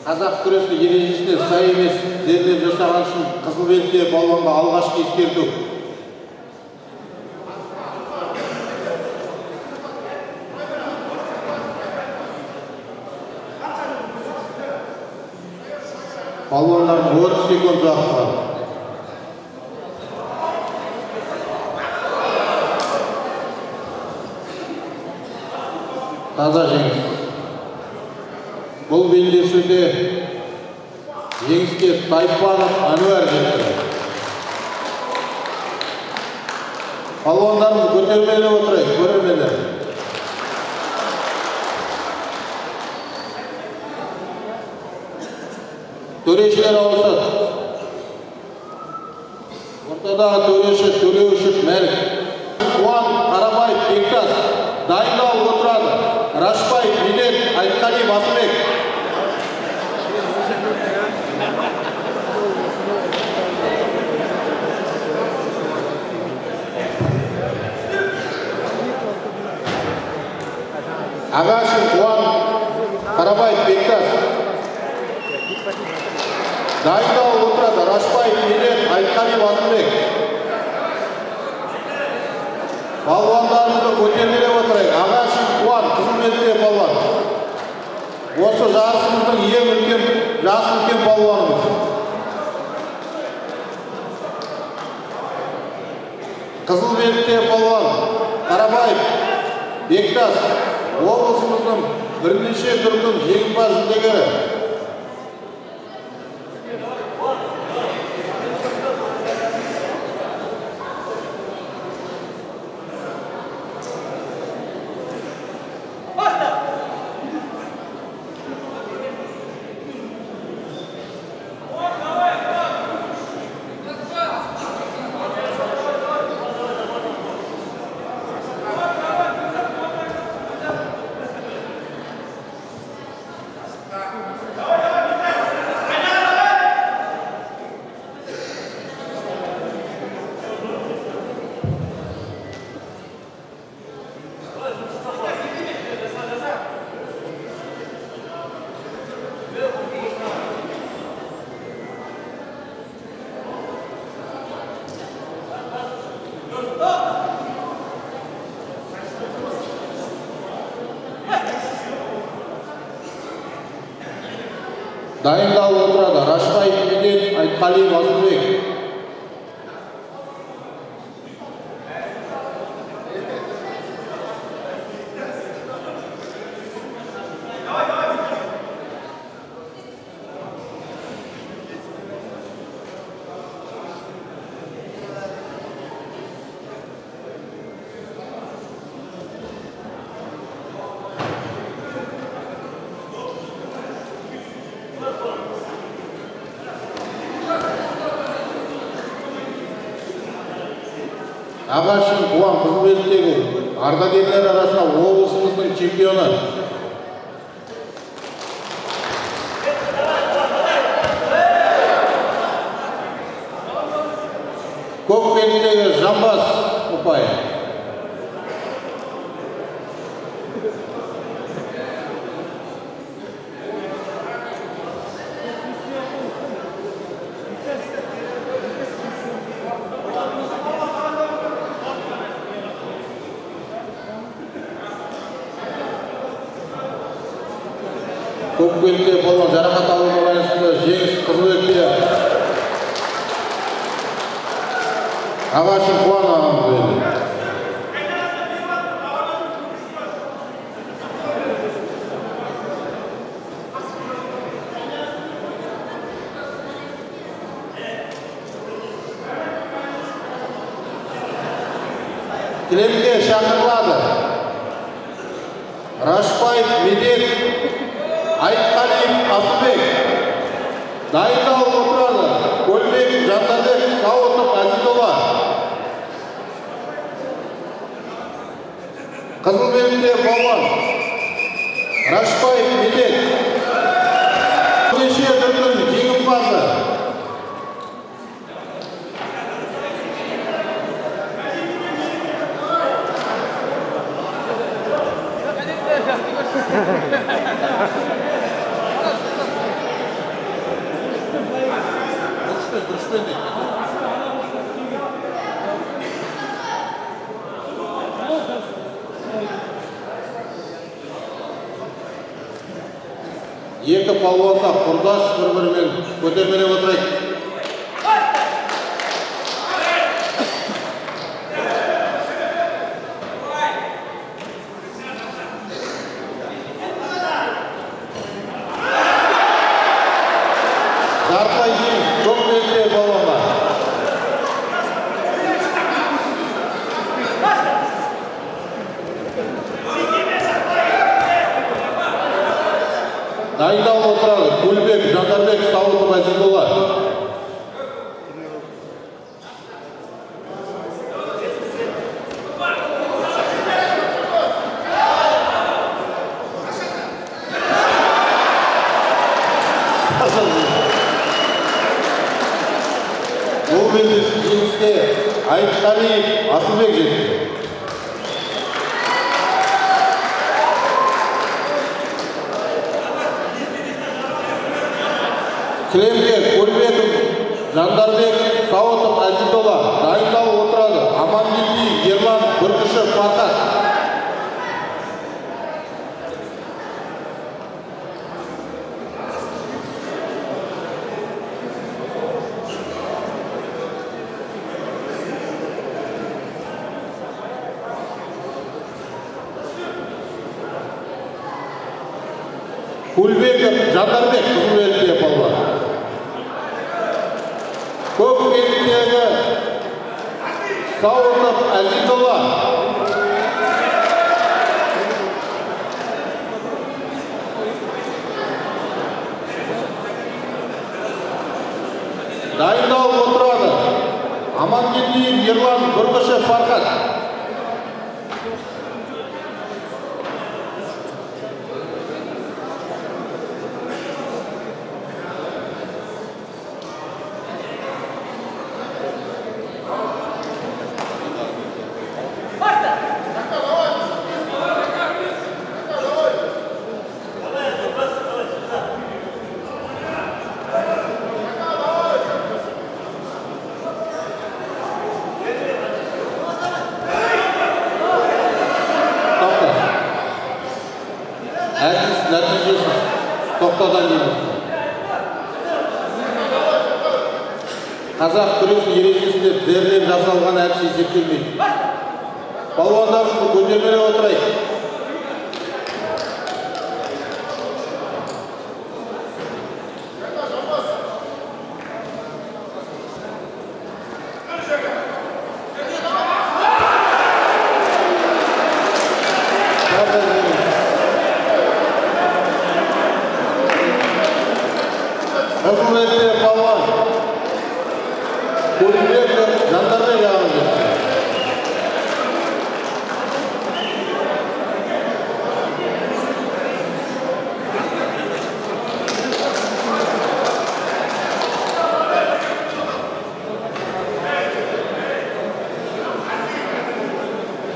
Қазақ күресі ережесіне сай емес зерделеп жасаған үшін қызыл белгіде балуанға алғашқы ескерту. Балуандардың 30 секунд уақыты бар. Таза жеңіс. Бұл белдесуде жеңіске Тайпанов Әнуар жетті. Балуандарымыз көтермелеп отырайық, көрермендер. Төрешілер ауысады. Ортадағы төреші Төлеушев Мәлік. Қуан, Қарабаев, Бектас дайындалып отырады. Рашбаев, Медет, Айтқали, Басыбек. Ағашин, Қуан, Қарабаев, Бектас дайындалып отырады. Рашбаев, Медет, Айтқали, Басыбек. Балуандарымызды көтермелеп отырайық. Ағашин, Қуан, қызыл белгіде балуан. Осы жарысымыздың ең үлкен, жасы үлкен балуанымыз. Қызыл белгіде балуан Қарабаев, Бектас облысымыздың бірнеше дүркін жеңімпаз жүлдегері. Дайындалып отырады. Рашбаев Медет, Айтқалиев Асылбек. Ағашын Қуан қызметтегі ардагерлер арасында облысымыздың чемпионы. Көкпеңдегі Жамбас ұпай. Көкпеңде болған жарақат алу байланысында Жеңіс Қызылбекке Ағашын Қуан ағамыз берді. Кілемге шақырылады Рашбаев Медет, Айтқалиев Асылбек. Дайындалып отырады Көлбек Жандарбек Сауытов Әзидолла. Қызылбекте болған Рашбаев Медет. Неше түрдің жеңімпазы. Екі палуанда құрдас бір-бірімен көтермелеп отырайық. Жартылай жеңіс Көкпеңде палуандар. Дайындалып отырады Көлбек Жандарбек Сауытов Әзидолла. Бұл белдесу жеңіске Айтқалиев Асылбек жетті. Кілемге Көлбеков Жандарбек Сауытов Әзидолла. Дайындалып отырады Амангелдиев Ерлан Бүркішев Фархат. Көлбеков Жандарбек Қызылбекте палуан. Көкпеңдегі Сауытов Әзидолла. Дайындалып отырады Амангелдиев Ерлан Бүркішев Фархат. нәтижесіз тоқтаудан дейміз. Қазақ күресі ережесінде тізерлеп жасалған әдіс есептелмейді. Балуандарымызды көтермелеп отырайық. Қызылетте палуан Көлімбеков Жандарбек ағамыз жетті.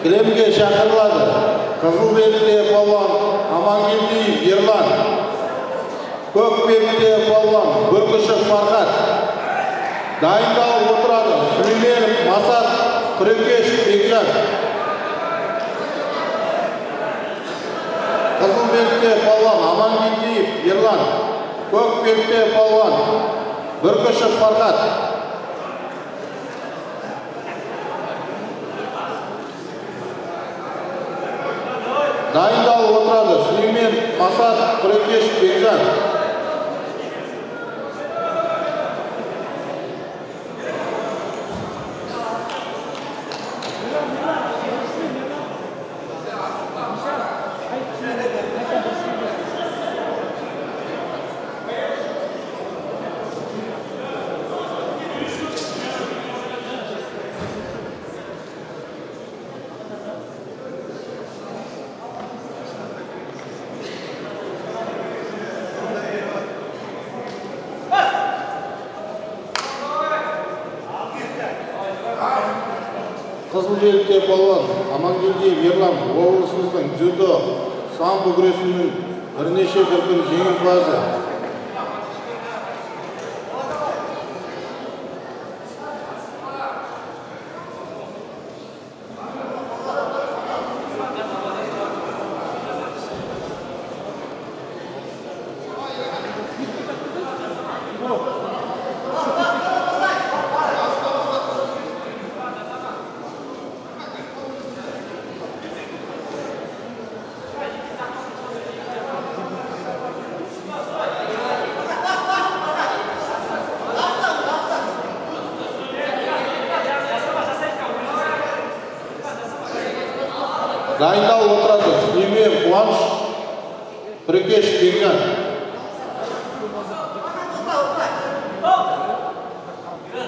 Кілемге шақырылады Қызылетте палуан Амангелдиев Ерлан, Көкпекте палуан Бүркішев Фархат, дайындалып отырады Сүлейменов Масат, Күрекеш Бекжан. Қызылбекте палуан Амангелдиев Ерлан, Көкпекте палуан Бүркішев Фархат. Дайындалып отырады Сүлейменов Масат, Күрекеш Бекжан. Қызылбекте палуан Амангелдиев Ерлан облысымыздың дзюдо самбо күресінің бірнеше дүркін жеңімпазы. Дайындалып отырады Сүлейменов Қуаныш, Күрекеш Бекжан.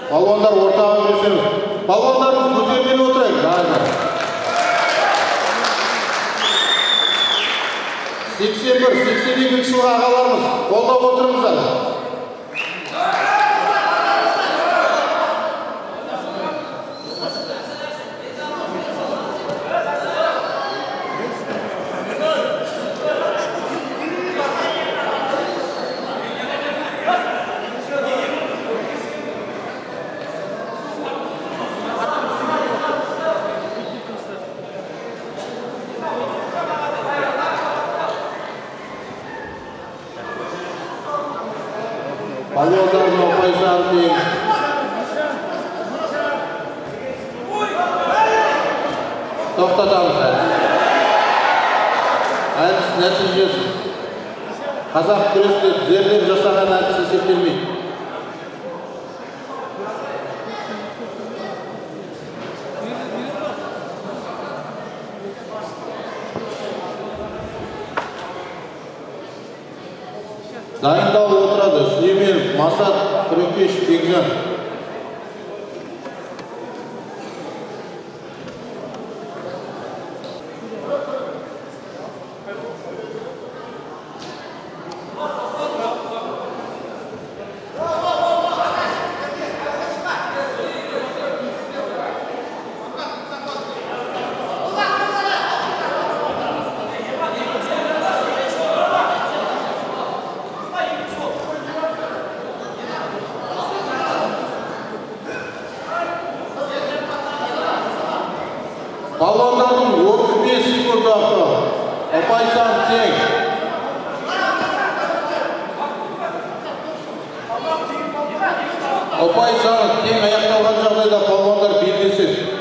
Балуандар ортаға берсеңіз. Балуандарымыз көтермелеп отырайық. Дайындар. 81-82 жылғы ағаларымыз қолдап отырыңыздар. Балуандарымыз опайсар дейін. Тоқтатамыз әдіс нәтижесі. Қазақ күресте тізерлеп жасаған әдіс есептелмейді. Дайындалып отырады Сүлейменов Масат, Күрекеш Бекжан. Балуандардың 35 секунд уақыты. Опайсан тең. ұпай саны тең аяқталған жағдайда палуандар белдеседі.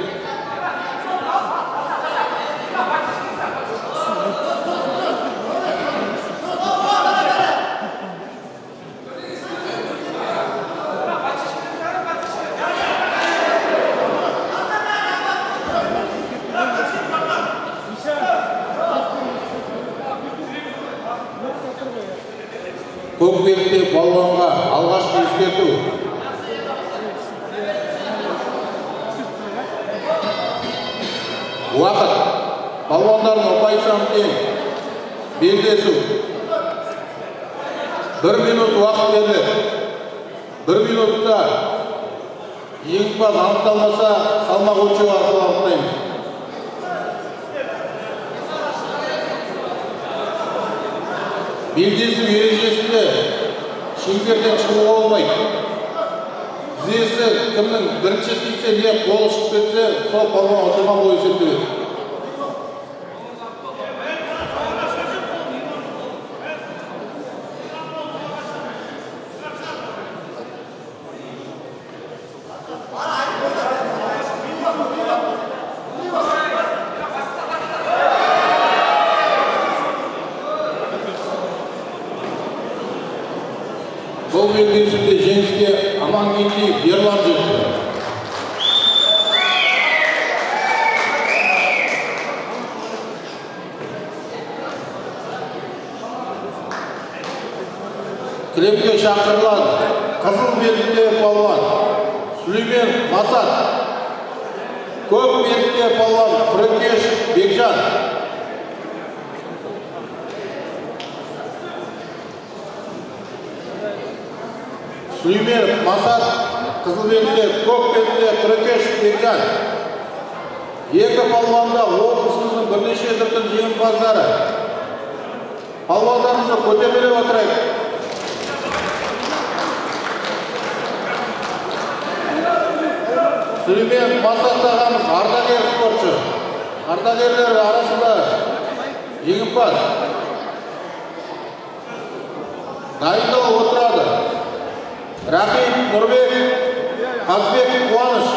Көк белдікте палуанға алғашқы ескерту. Уақыт. Палуандардың ұпай саны тең. Белдесу. 1 минут уақыт беріледі. 1 минутта жеңімпаз анықталмаса, салмақ өлшеу арқылы анықтаймыз. Белдесу ережесінде шеңберден шығуға болмайды. Тізесі кімнің бірінші тисе не қолы шығып кетсе, сол палуан отырған бойы есептеледі. Бұл белдесуде жеңіске Амангелдиев Ерлан жетті. Кілемге шақырылады. Қызыл белдікте палуан Сүлеймен Масат. Көк белдікте палуан Күрекеш Бекжан. Сүлеймен Масат, қызыл белдікте, көк белдікте Күрекеш Бекжан. Екі палуанда облысымыздың бірнеше дүркін жеңімпаздары. Палуандарымызды көтермелеп отырайық. Сүлеймен Масат ағамыз ардагер спортшы. Ардагерлер арасында жеңімпаз. Дайындалып отырады. Рахим Нұрбек, Қазбек Қуаныш.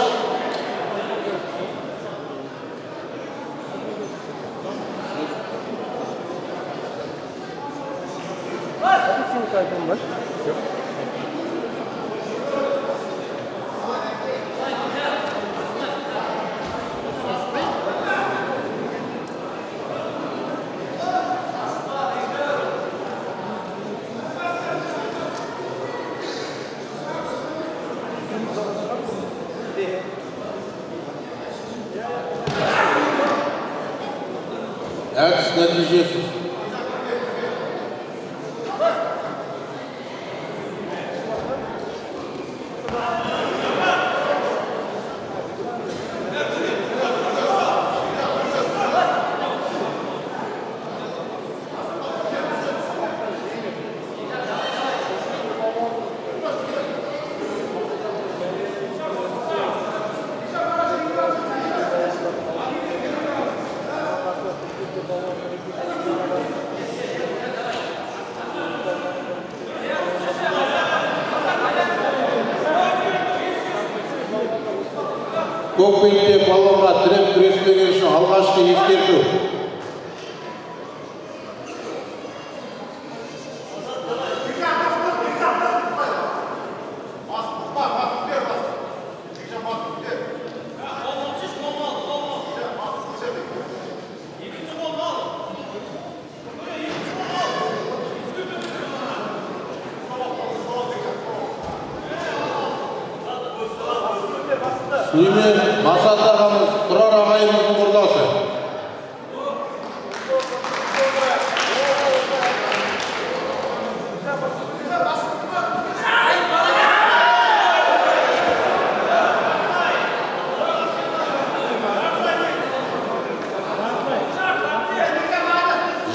Әдіс нәтижесі. Көк белдікте палуанға тіреп күреспеген үшін алғашқы ескерту. Сүлеймен Масат ағамыз Тұрар ағайымыздың құрдасы.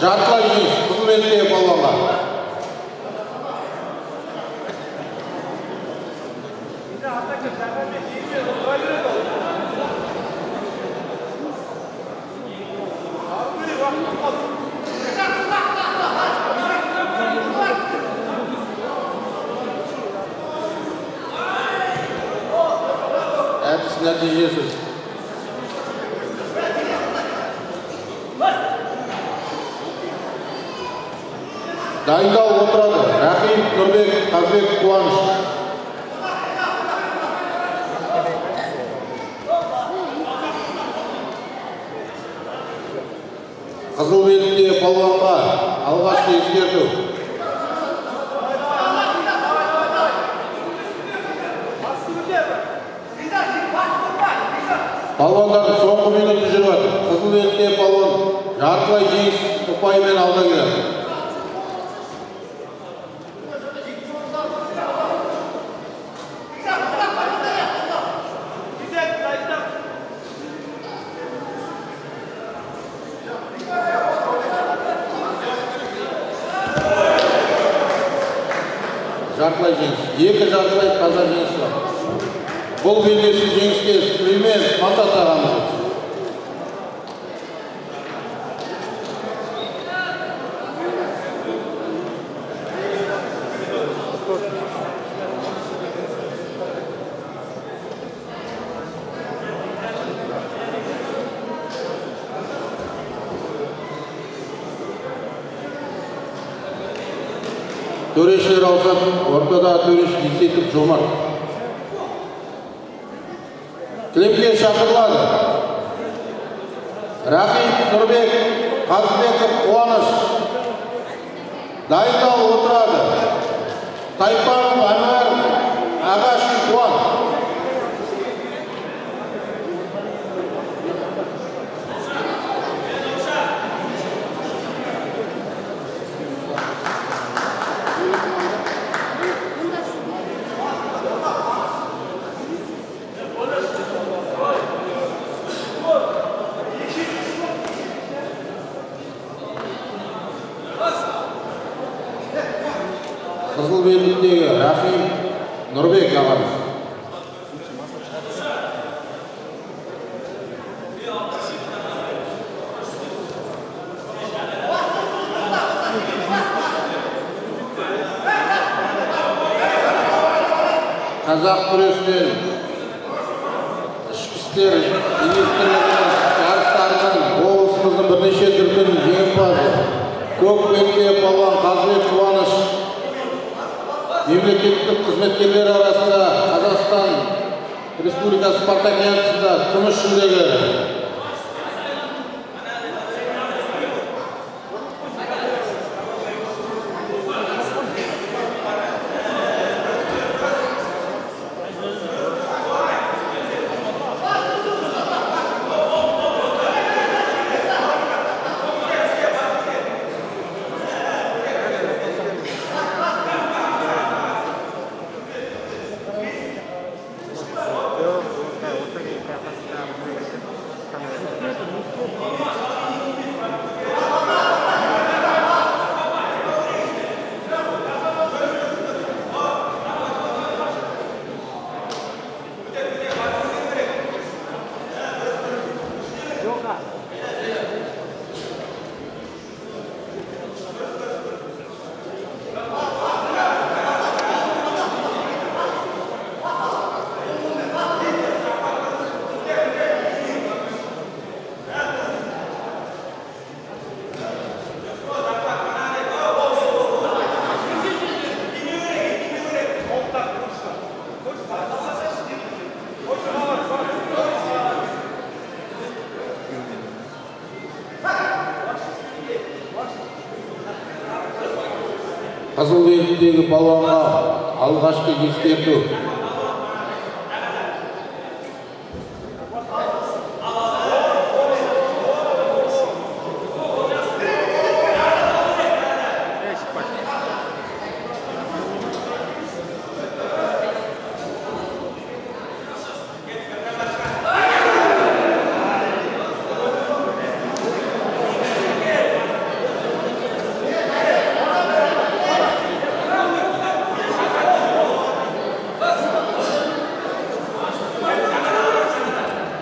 Жартылай жеңіс қызыл белдікте палуанға. Дайындалып отырады. Рахим, Нұрбек, Қазбек, Қуаныш. Қызыл белгіде палуанға алғашқы ескерту. Палуандардың соңғы минуты жүріп жатыр. Қызыл белгіде палуан жартылай жеңіс ұпайымен алда келеді. Жартылай жеңіс. Екі жартылай таза жеңіс бар. Бұл белдесу жеңіске Сүлеймен Масат ағамыз. Төрешілер алсақ, ортада төреш Есетов Жомарт. Клипке шақырылады. Рахим, Нұрбек, Қазбеков, Қуаныш. Дайындалып отырады. Тайпанов, Әнуар, Ағашин, Қуан. Қызыл белгідегі Рахим, Нұрбек ағамыз. Қазақ күресінен ішкі істер министрлігінің жарыстарының облысымыздың бірнеше дүркін жеңімпазы көк белгіде палуан Қазбек Қуаныш мемлекеттік қызметкерлер арасында Қазақстан Республикасы спартакиадасында күміс жүлдегері. Қызыл белгідегі палуанға алғашқы ескерту.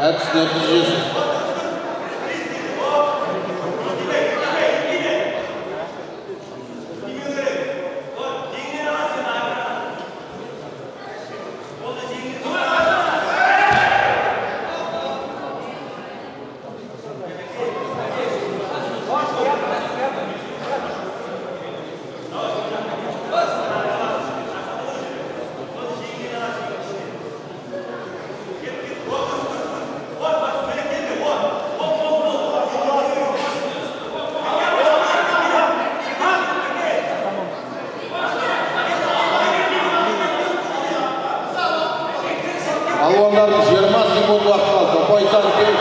Әдіс нәтижесі.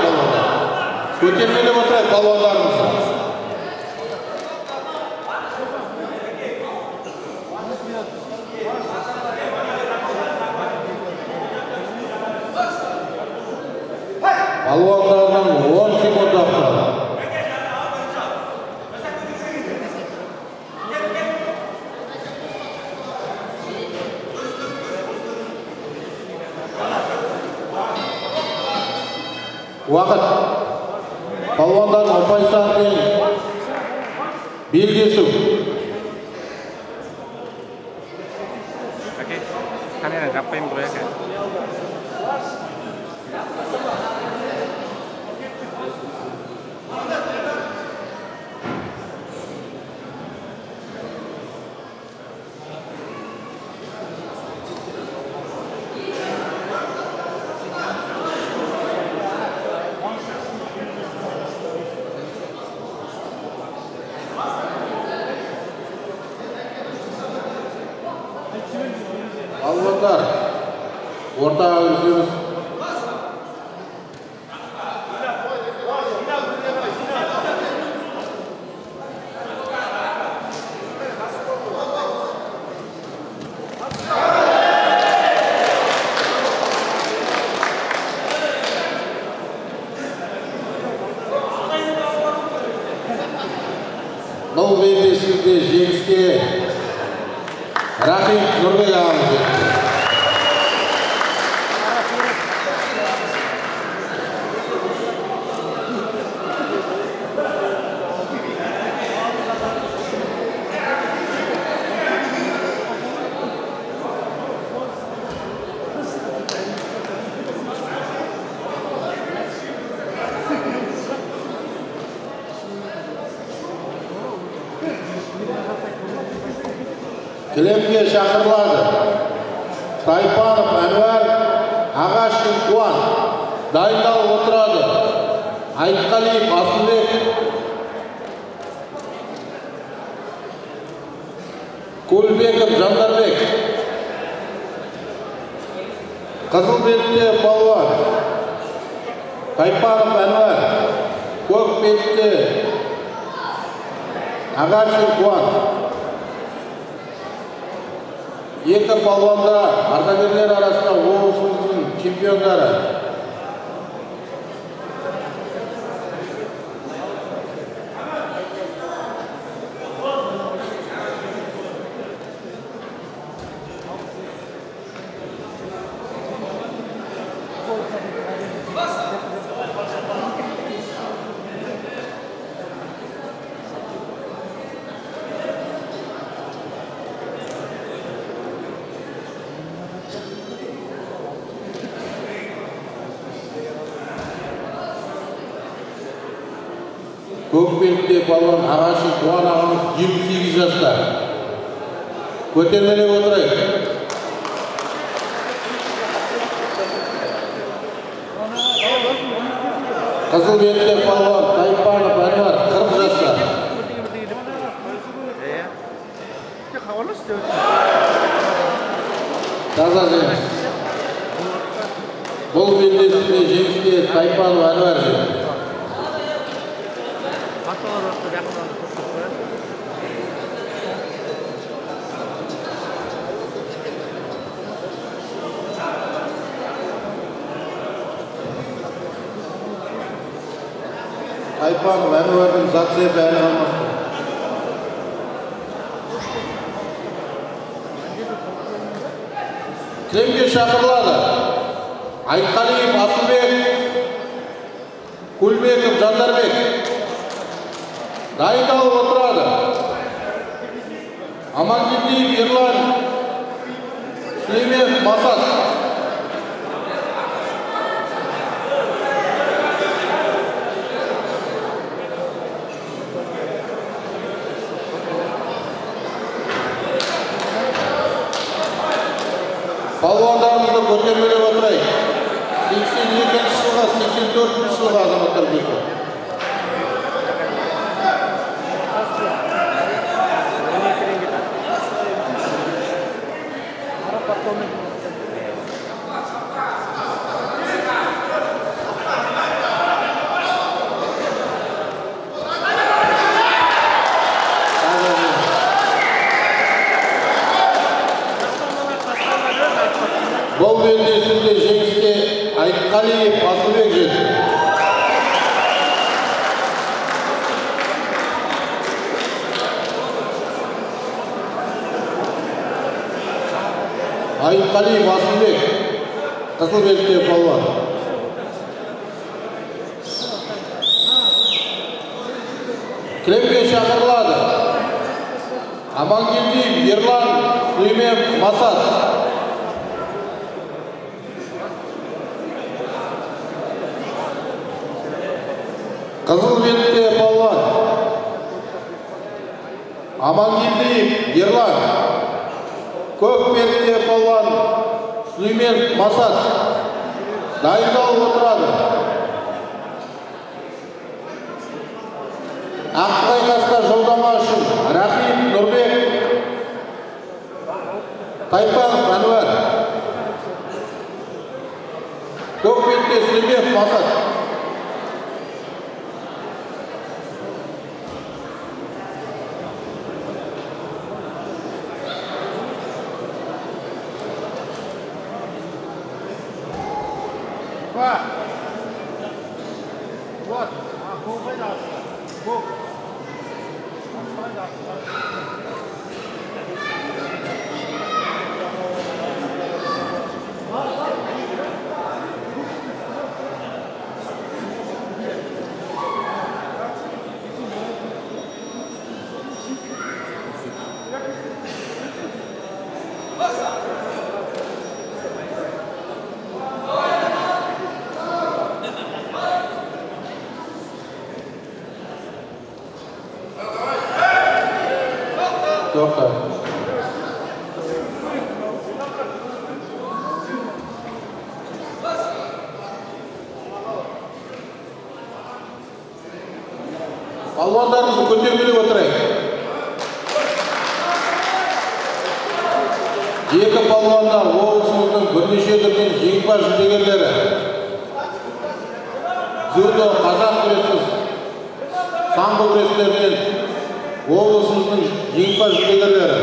балуандар. Көтермелеп отырайық балуандарымызды. Балуандарының 10 секунд уақыты. Уақыт. Балуандардың ұпай саны белдесу. Камера жаппайын қояйық. Балуандар, ортаға өздеріңіз. Бұл белдесуде жеңіске Рахим Нұрбек ағамыз жетті. Кілемге шақырылады. Тайпанов Әнуар, Ағашкин Қуан дайындалып отырады. Айтқалиев Асылбек, Көлбеков Жандарбек. Қызыл белтте балуан Тайпанов Әнуар, көк белтте Ағашкин Қуан. Екі балуанда ардагерлер арасында облысымыздың чемпиондары. Көк белтте балуан Ағашкин Қуан ағамыз 28 жаста. Көтермелеп отырайық. Қызыл белтте балуан Тайпанов Әнуар 40 жаста. Таза жеңіс. Бұл белдесуде жеңіске Тайпанов Әнуар жетті. Тайпанов Әнуардың зацепі әлі қалмақты. Кілемге шақырылады. Айтқалиев Асылбек, Көлбеков Жандарбек дайындалып отырады. Амангелдиев Ерлан, Сүлейменов Масат. Балуандарымызды көтермелеп отырайық. 82 жылға, 84 жылға азаматтар көзі. Айтқалиев Асылбек, қызыл белгіде палуан. Кілемге шақырылады. Амангелдиев Ерлан, Сүлеймен Масат. Қызыл белгіде палуан. Амангелдиев Ерлан. Көк белгіде палуан Сүлеймен Масат. Дайындалып отырады. Ақпай қасқа жолдама үшін Рахим Нұрбек, Тайпанов Әнуар. Көк белгіде Сүлеймен Масат. Тоқта. Палуандарымызды көтермелеп отырайық. Екі палуандар облысымыздың бірнеше түрден жеңімпаз жүлдегерлері. Дзюдо, қазақ күресі, самбо күрестерінен облысымыздың жеңімпаз жүлдегерлері.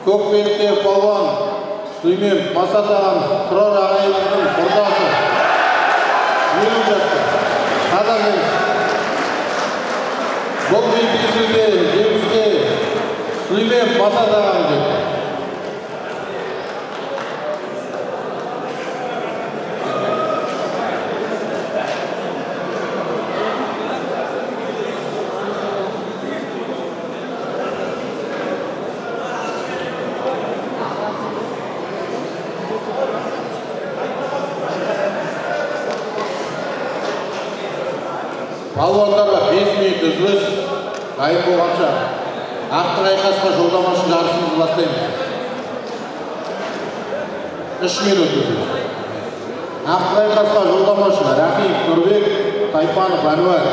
Көк белгіде палуан Сүлеймен Масат ағамыз, Тұрар ағайымыздың құрдасы. 20 жаста. Қазақ емес. Бұл белгісінде жеңіске Сүлеймен Масат ағамыз жетті. Палуандарға 5 минут үзіліс, дайын болғанша ақтық айқасқа жолдамашы жарысымызды бастаймыз. 3 минут үзіліс. Ақтық айқасқа жолдамашы Рахим Нұрбек, Тайпанов Әнуар.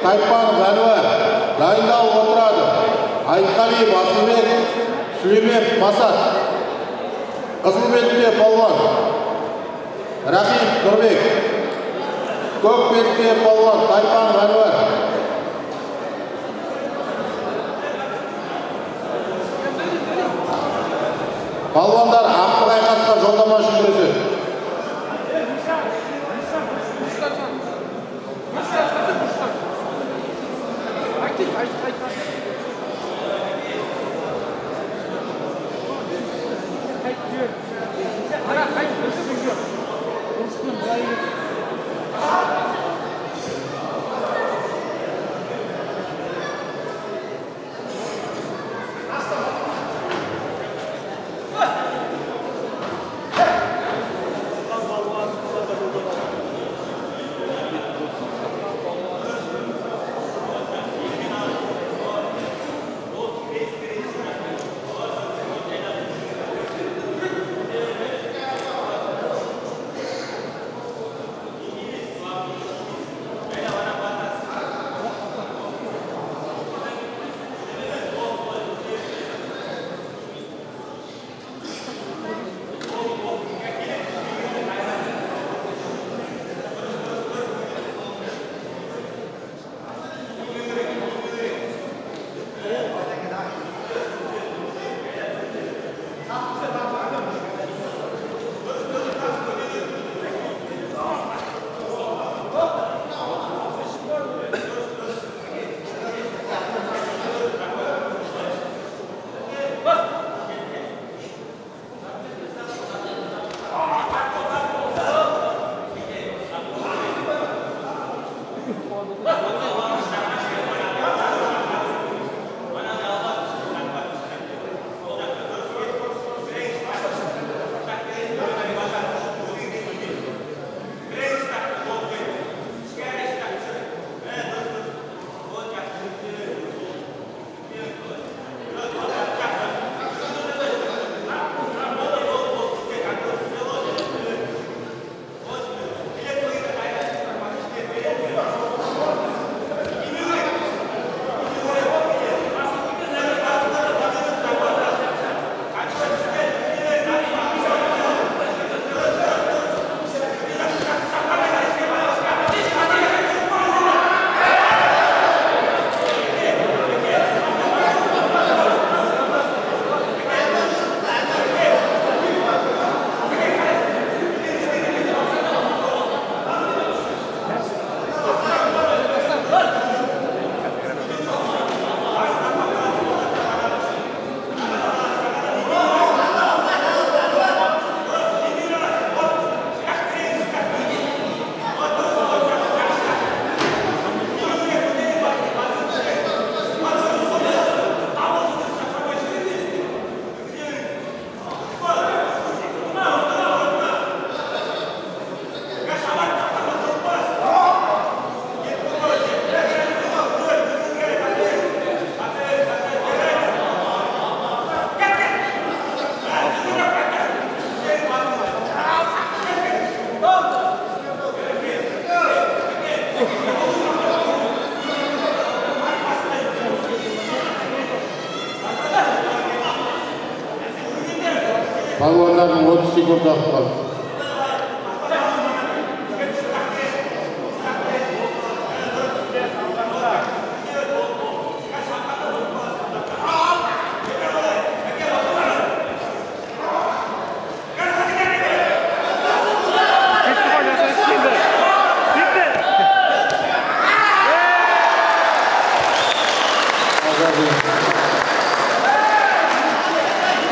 Тайпанов Әнуар дайындалып отырады. Айтқалиев Асылбек, Сүлеймен Масат. Қызыл белгіде палуан Рахим Нұрбек. Көк белгіде палуан Тайпанов Әнуар. Палуандар ақтық айқасқа жолдама үшін күреседі. Балуандардың 30 секунд уақыты бар.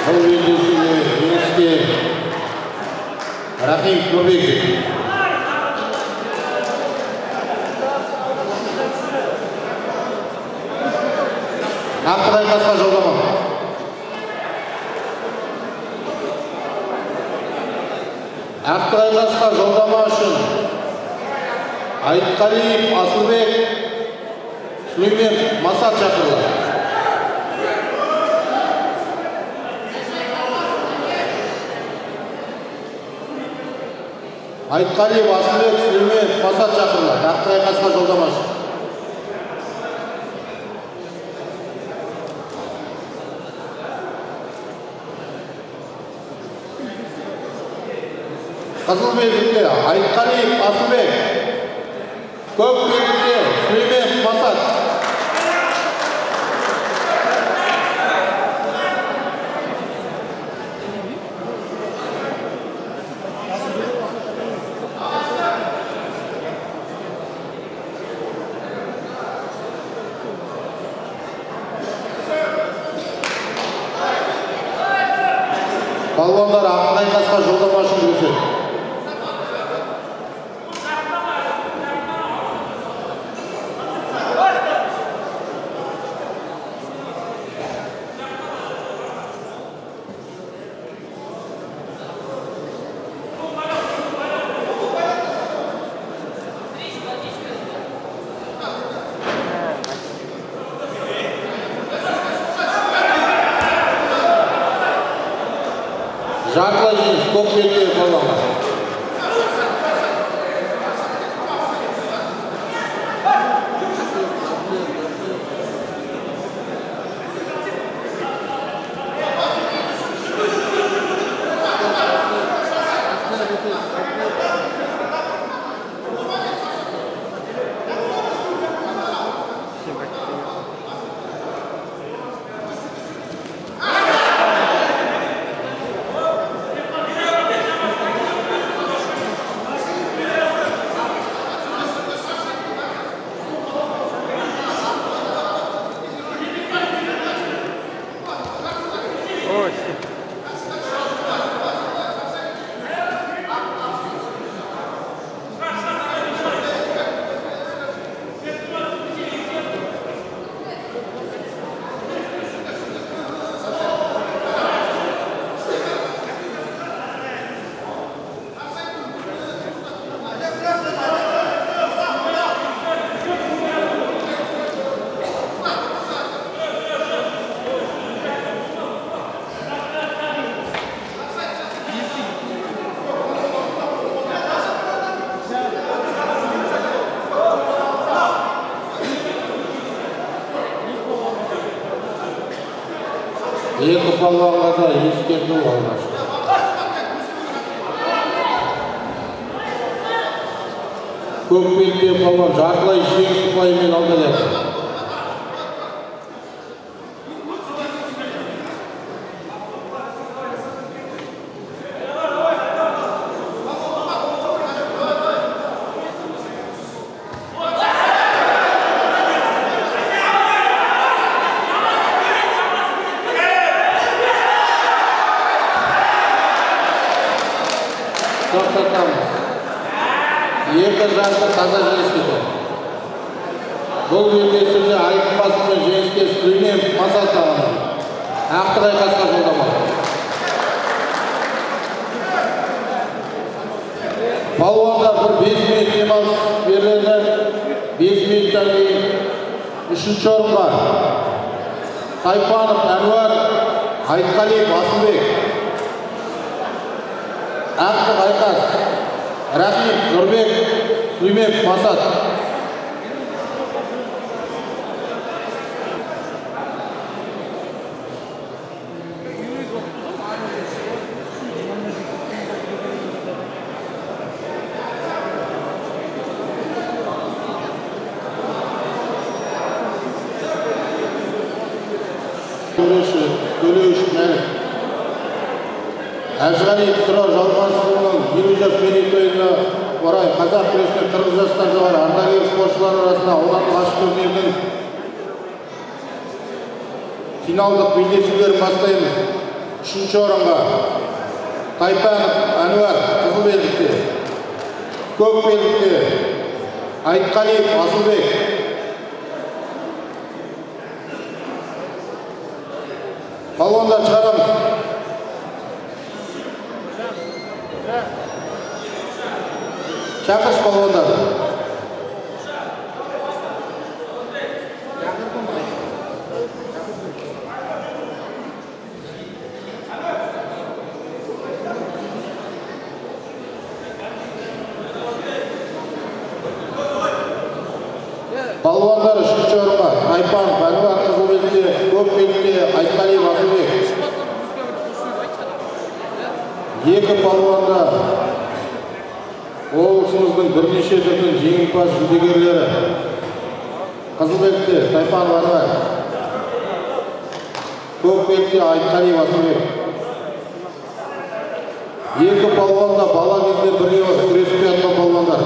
Бұл белдесуге жеңіске Рахим Нұрбеков. Нақты байқасқа жолдама. Нақты байқасқа жолдама үшін Айтқалиев Асылбек, Сүлеймен Масат шақырылады. Айтқалиев Асылбек, Сүлеймен Масат шақырылады. Нақты байқасқа жолдама үшін. Қызыл белдікте Айтқалиев Асылбек, көк белдікте Сүлеймен Масат. Балуандар ақын айқасқа жолдама үшін күреседі. Жартылай жеңіс көк белдікте балуандар. Екі балуанға да ескерту алғаш. Көк белдікте балуан жартылай жеңіс ұпайымен алды. Екі жарты таза жеңіске. Бұл белдесуде айқын жеңіске Сүлеймен Масат алды. Нақты байқасқа жолдама. Балуандар 5 минут демалыс беріледі. 5 минуттан кейін үшінші орынға Тайпанов Әнуар, Айтқалиев Асылбек. Нақты байқас Рахим Нұрбек, Сүлеймен Масат. Әжғали Тұрар Жалмасұлының 50 жас мерейтойына орай қазақ күресінен 40 жастан жоғары ардагер спортшылар арасында аудандық ашық турнирінің финалдық белдесулерін бастаймыз. 3-ші орынға Тайпанов Әнуар қызыл белдікте, көк белдікте Айтқалиев Асылбек, палуандар шығарамыз. Шақырш палуандар. Палуандар 3-ші орынға Айпанов Әнуар қызыл белдікте, көк белдікте Айтқалиев Асылбек. Екі палуанда облысымыздың бірнеше дүркін жеңімпаз жүлдегерлері. Қызыл белдікте Тайпанов Әнуар, көк белдікте Айтқалиев Асылбек. Екі палуанда бала кезде бірге күресіп жатқан палуандар.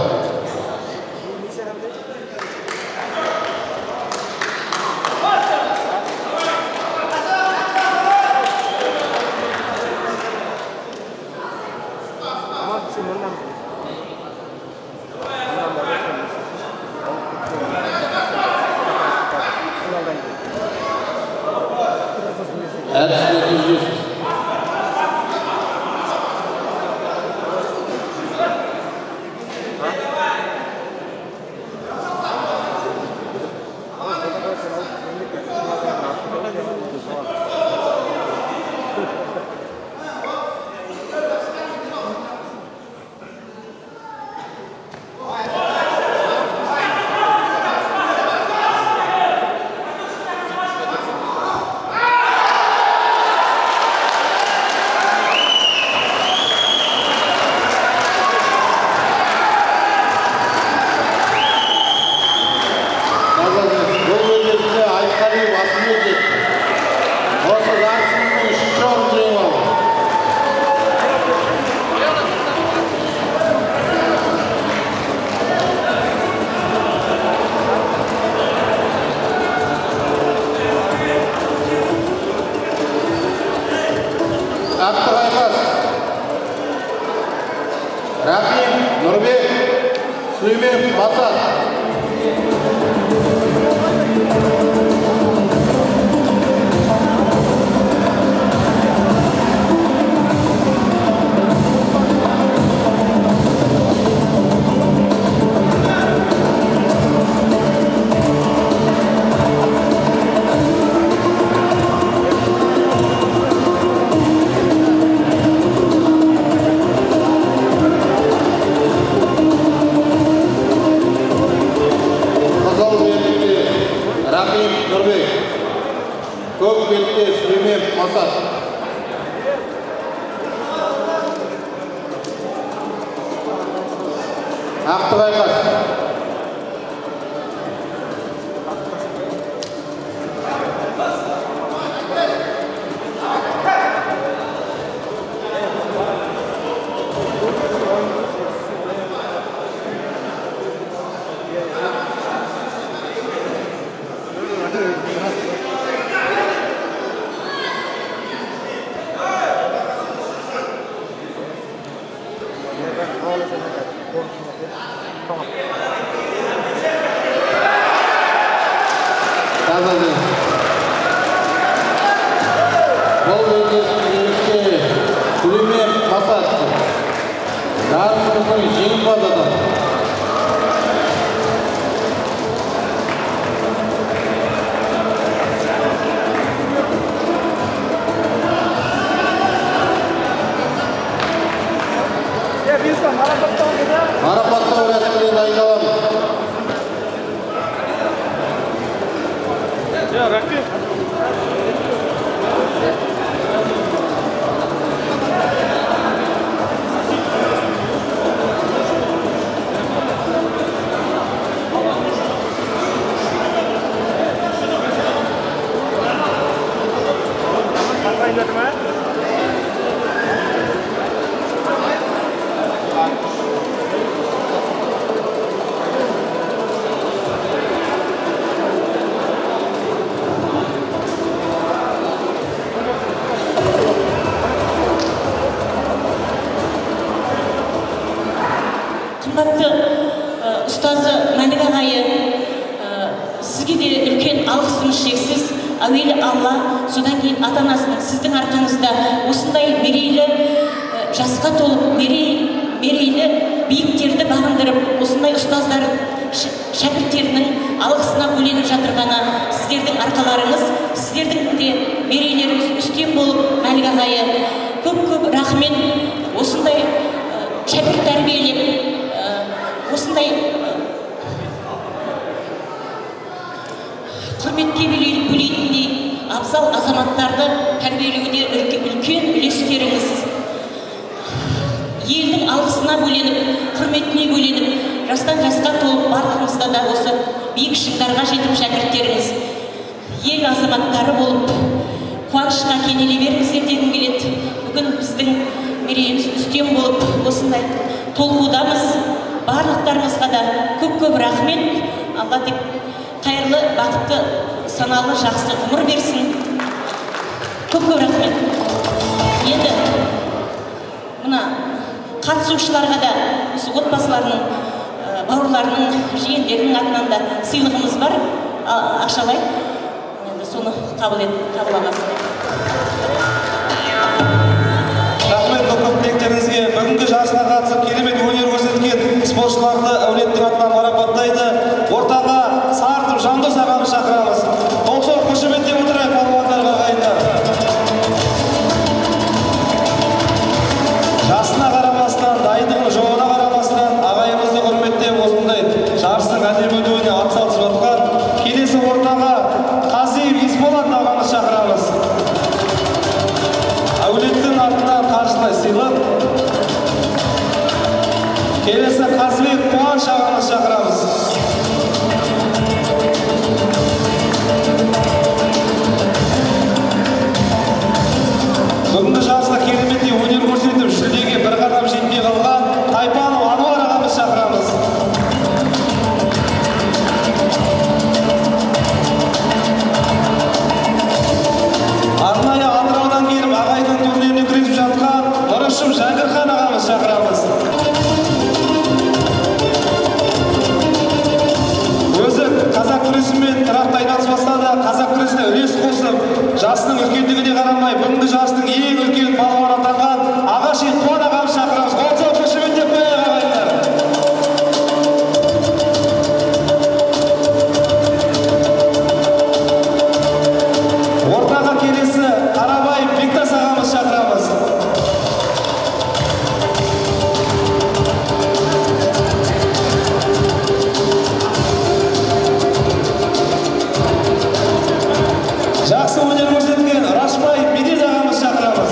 Марапаттау рәсіміне дайындаламыз. ұстазы Мәлік ағайы, сізге де үлкен алғысымыз шексіз. Әуелі Алла, содан кейін ата-анасының сіздің арқаңызда осындай мерейлі жасқа толып, мерейлі биіктерді бағындырып, осындай ұстаздар шәкірттерінің алғысына бөленіп жатырғаны сіздердің арқаларыңыз, сіздердің де мерейлеріңіз үстем болып, Мәлік ағайы, көп рахмет. Осындай шәкірт тәрбиелеп, осындай құрметке бөлейтіндей абзал азаматтарды тәрбиелеуде үлкен үлестеріңіз. Елдің алғысына бөленіп, құрметіне бөленіп, жастан жасқа толып, барлығыңызда да осы биік шыңдарға жетіп шәкірттеріңіз ел азаматтары болып, қуанышқа кенеле беріңіздер дегім келеді. Бүгін біздің мерейіміз үстем болып, осындай толқудамыз. Барлықтарыңызға да көп рахмет. Алла тек қайырлы, бақытты, саналы, жақсы ғұмыр берсін. Көп рахмет. Енді мына қатысушыларға да осы отбасыларының, бауырларының, жиендерінің атынан да сыйлығымыз бар, ақшалай. Енді соны қабыл аласың. Рахмет көп тілектеріңізге. Бүгінгі жарысына қатысып керемет өнер көрсеткен спортшыларды әулеттің атынан марапаттайды. Ортаға Сартов Жандос ағамыз шақырамыз. Қол-соқ қошеметтеп отырайық палуандарға, ағайындар. Жасына қарамастан, дайындығының жоғына қарамастан, ағайымызды құрметтеп, осындай жарыстың әдемі өтуіне атсалысып жатқан келесі ортаға Қазиев Есболат ағамыз шақырамыз. Әулеттің артынан қаржылай сыйлық. Келесі Қазбек Қуаныш ағамыз шақырамыз. Бүгінгі жарыста кереметтей өнер көрсетіп, жүлдеге бір қадам жетпей қалған Тайпанов Ануар ағамыз шақырамыз. Арнайы Атыраудан келіп ағайдың турниріне күресіп жатқан Нұрышым Жәңгірхан ағамыз шақырамыз. Өзі қазақ күресімен тұрақты айналыспаса да, қазақ күресіне үлес қосып, жасының үлкендігіне қарамай, бүгінгі жарыстың ең үлкен палуан атанған Ағаши Қуан ағамыз шақырамыз. Қол-соқ қошеметтеп қояйық, ағайындар. Ортаға келесі Қарабай Бектас ағамыз шақырамыз. Жақсы өнер көрсеткен Рашбай Медет ағамыз шақырамыз.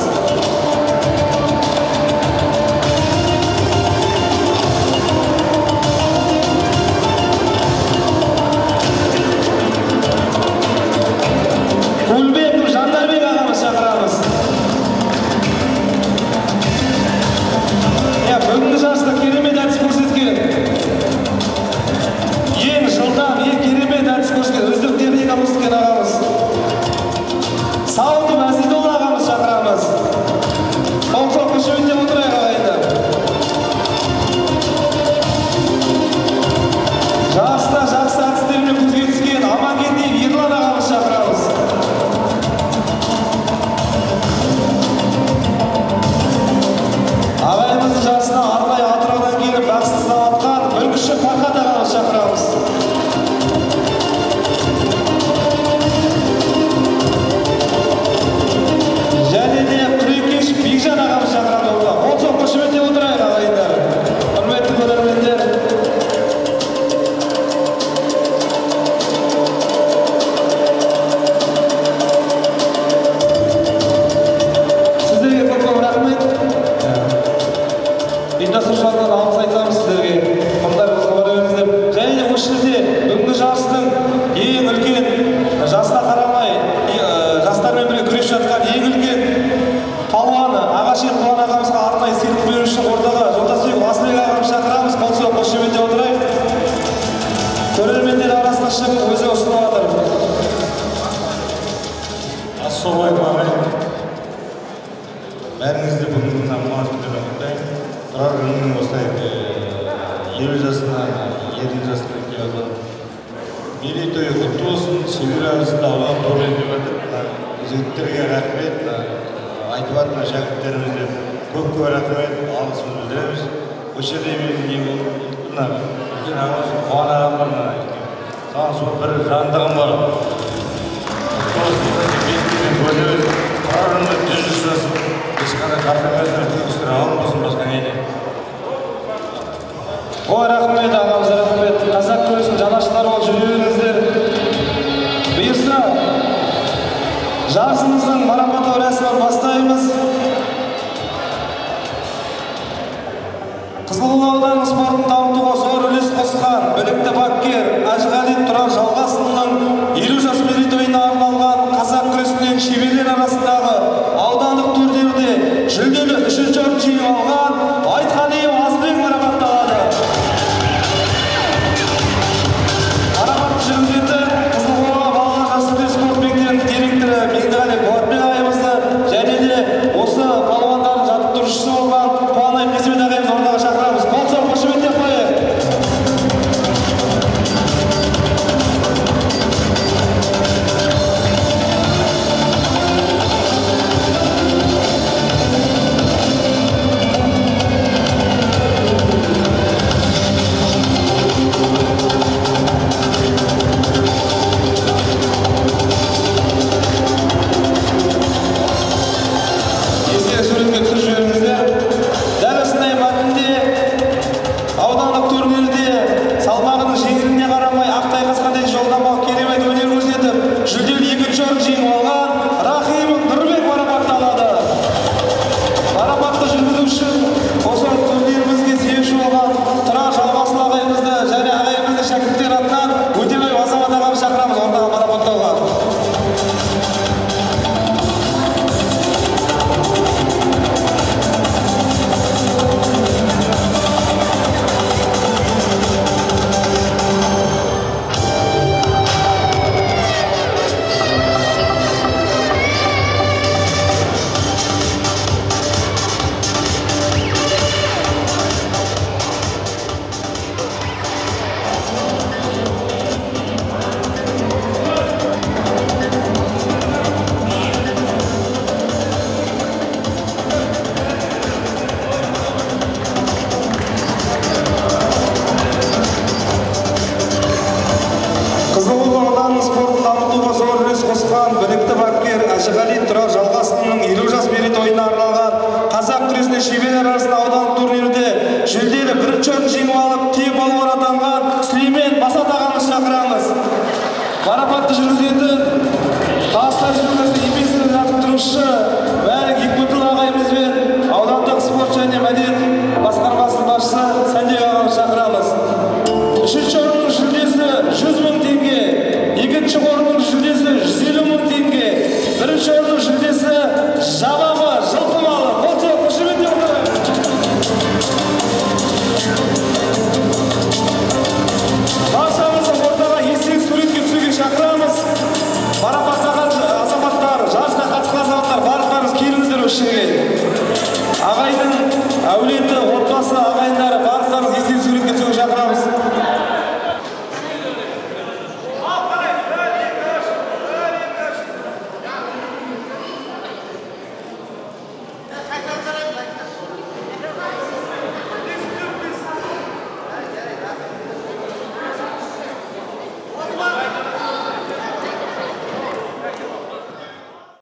Көлбеков Жандарбек ағамыз шақырамыз. Бүгінгі жарыста керемет әдіс көрсеткен, ең жылдам, ең керемет әдіс көрсеткен, үздік техника көрсеткен ағамыз Сауытов Әзидолла ағамыз шақырамыз. Қол-соқ қошеметтеп отырайық, ағайындар. Жарыста жақсы әдістермен көзге түскен Амангелдиев Ерлан ағамыз шақырамыз. Ағайымыздың жарысына арнайы Атыраудан келіп бақ сынап атқан Бүркіші Фархат ағамыз шақырамыз. Және де Күрекеш Бекжан ағамыз шақырамыз. Қол-соқ қошеметтеп отырайық, ағайындар. Құрметті көрермендер. Сіздерге көп рахмет. Ұйымдастырушылардан алғыс айтамыз сіздерге. Мұндай қызға көрермендер. Және де осы жерде бүгінгі жарыстың ең үлкен, жасына қарамай, жастармен бірге күресіп жатқан ең үлкен палуаны Ағаши Қуан ағамызға арнайы сыйлық беру үшін ортаға Жолдасбек Асылбек ағамыз шақырамыз. Қол-соқ қошеметтеп отырайық. Көрермендер арасына шығып өзі ұсынып жатыр. Ассалаумағалейкум ағайын. Бәріңізді бүгінгі тамақ күтіп отырмын. Тұрар күнінің осылай 50 жасына 7 мерейтойы құтты болсын. Шебер арасында алған турнир деп жатыр. Жігіттерге рахмет. Айтып жатқан шәкірттерімізге көп рахмет, алғысымызды білдіреміз. Осы жерде мен үлкен ағамыз қуанағым бар. Саған сол бір жандығым бар. Қарарымды дүз жасып, ешқандай қартамызды үстірағым болсын басқа нейді. Ой, рахмет ағамыз, рахмет. Қазақ күресін жанашырлар болып жүре беріңіздер. Бұйырса, жарысымыздың марапаттау рәсімін бастаймыз. Қызылорда ауданы спортын дамытуға зор үлес қосқан білікті бапкер Әжіғали Тұрар Жалғасұлының 50 жас мерейтойына арналған қазақ күресінен шеберлер арасындағы аудандық турнирде жүлделі 3-ші орын жеңіп алған Айтқалиев Азбек марапатталады. Марапатты жүргізетін Қызылорда балалар жасөспірім спорт мектебінің директоры Меңдіғали Болатбек ағайымызды және де осы балуандардың жаттықтырушысы болған Қуанай Қызмет ағайымыз орынға шақырамыз. Қол-соқ қошеметтеп қойып. білікті бапкер Әжіғали Тұрар Жалғасұлының 50 жас мерейтойына арналған қазақ күресінен шеберлер арасында аудандық турнирде жүлделі 1-ші орын жеңіп алып тең балуан атанған Сүлеймен Басат ағамызды шақырамыз. Марапатты жүргізетін Қазақстан Республикасының еңбек сіңірген жаттықтырушысы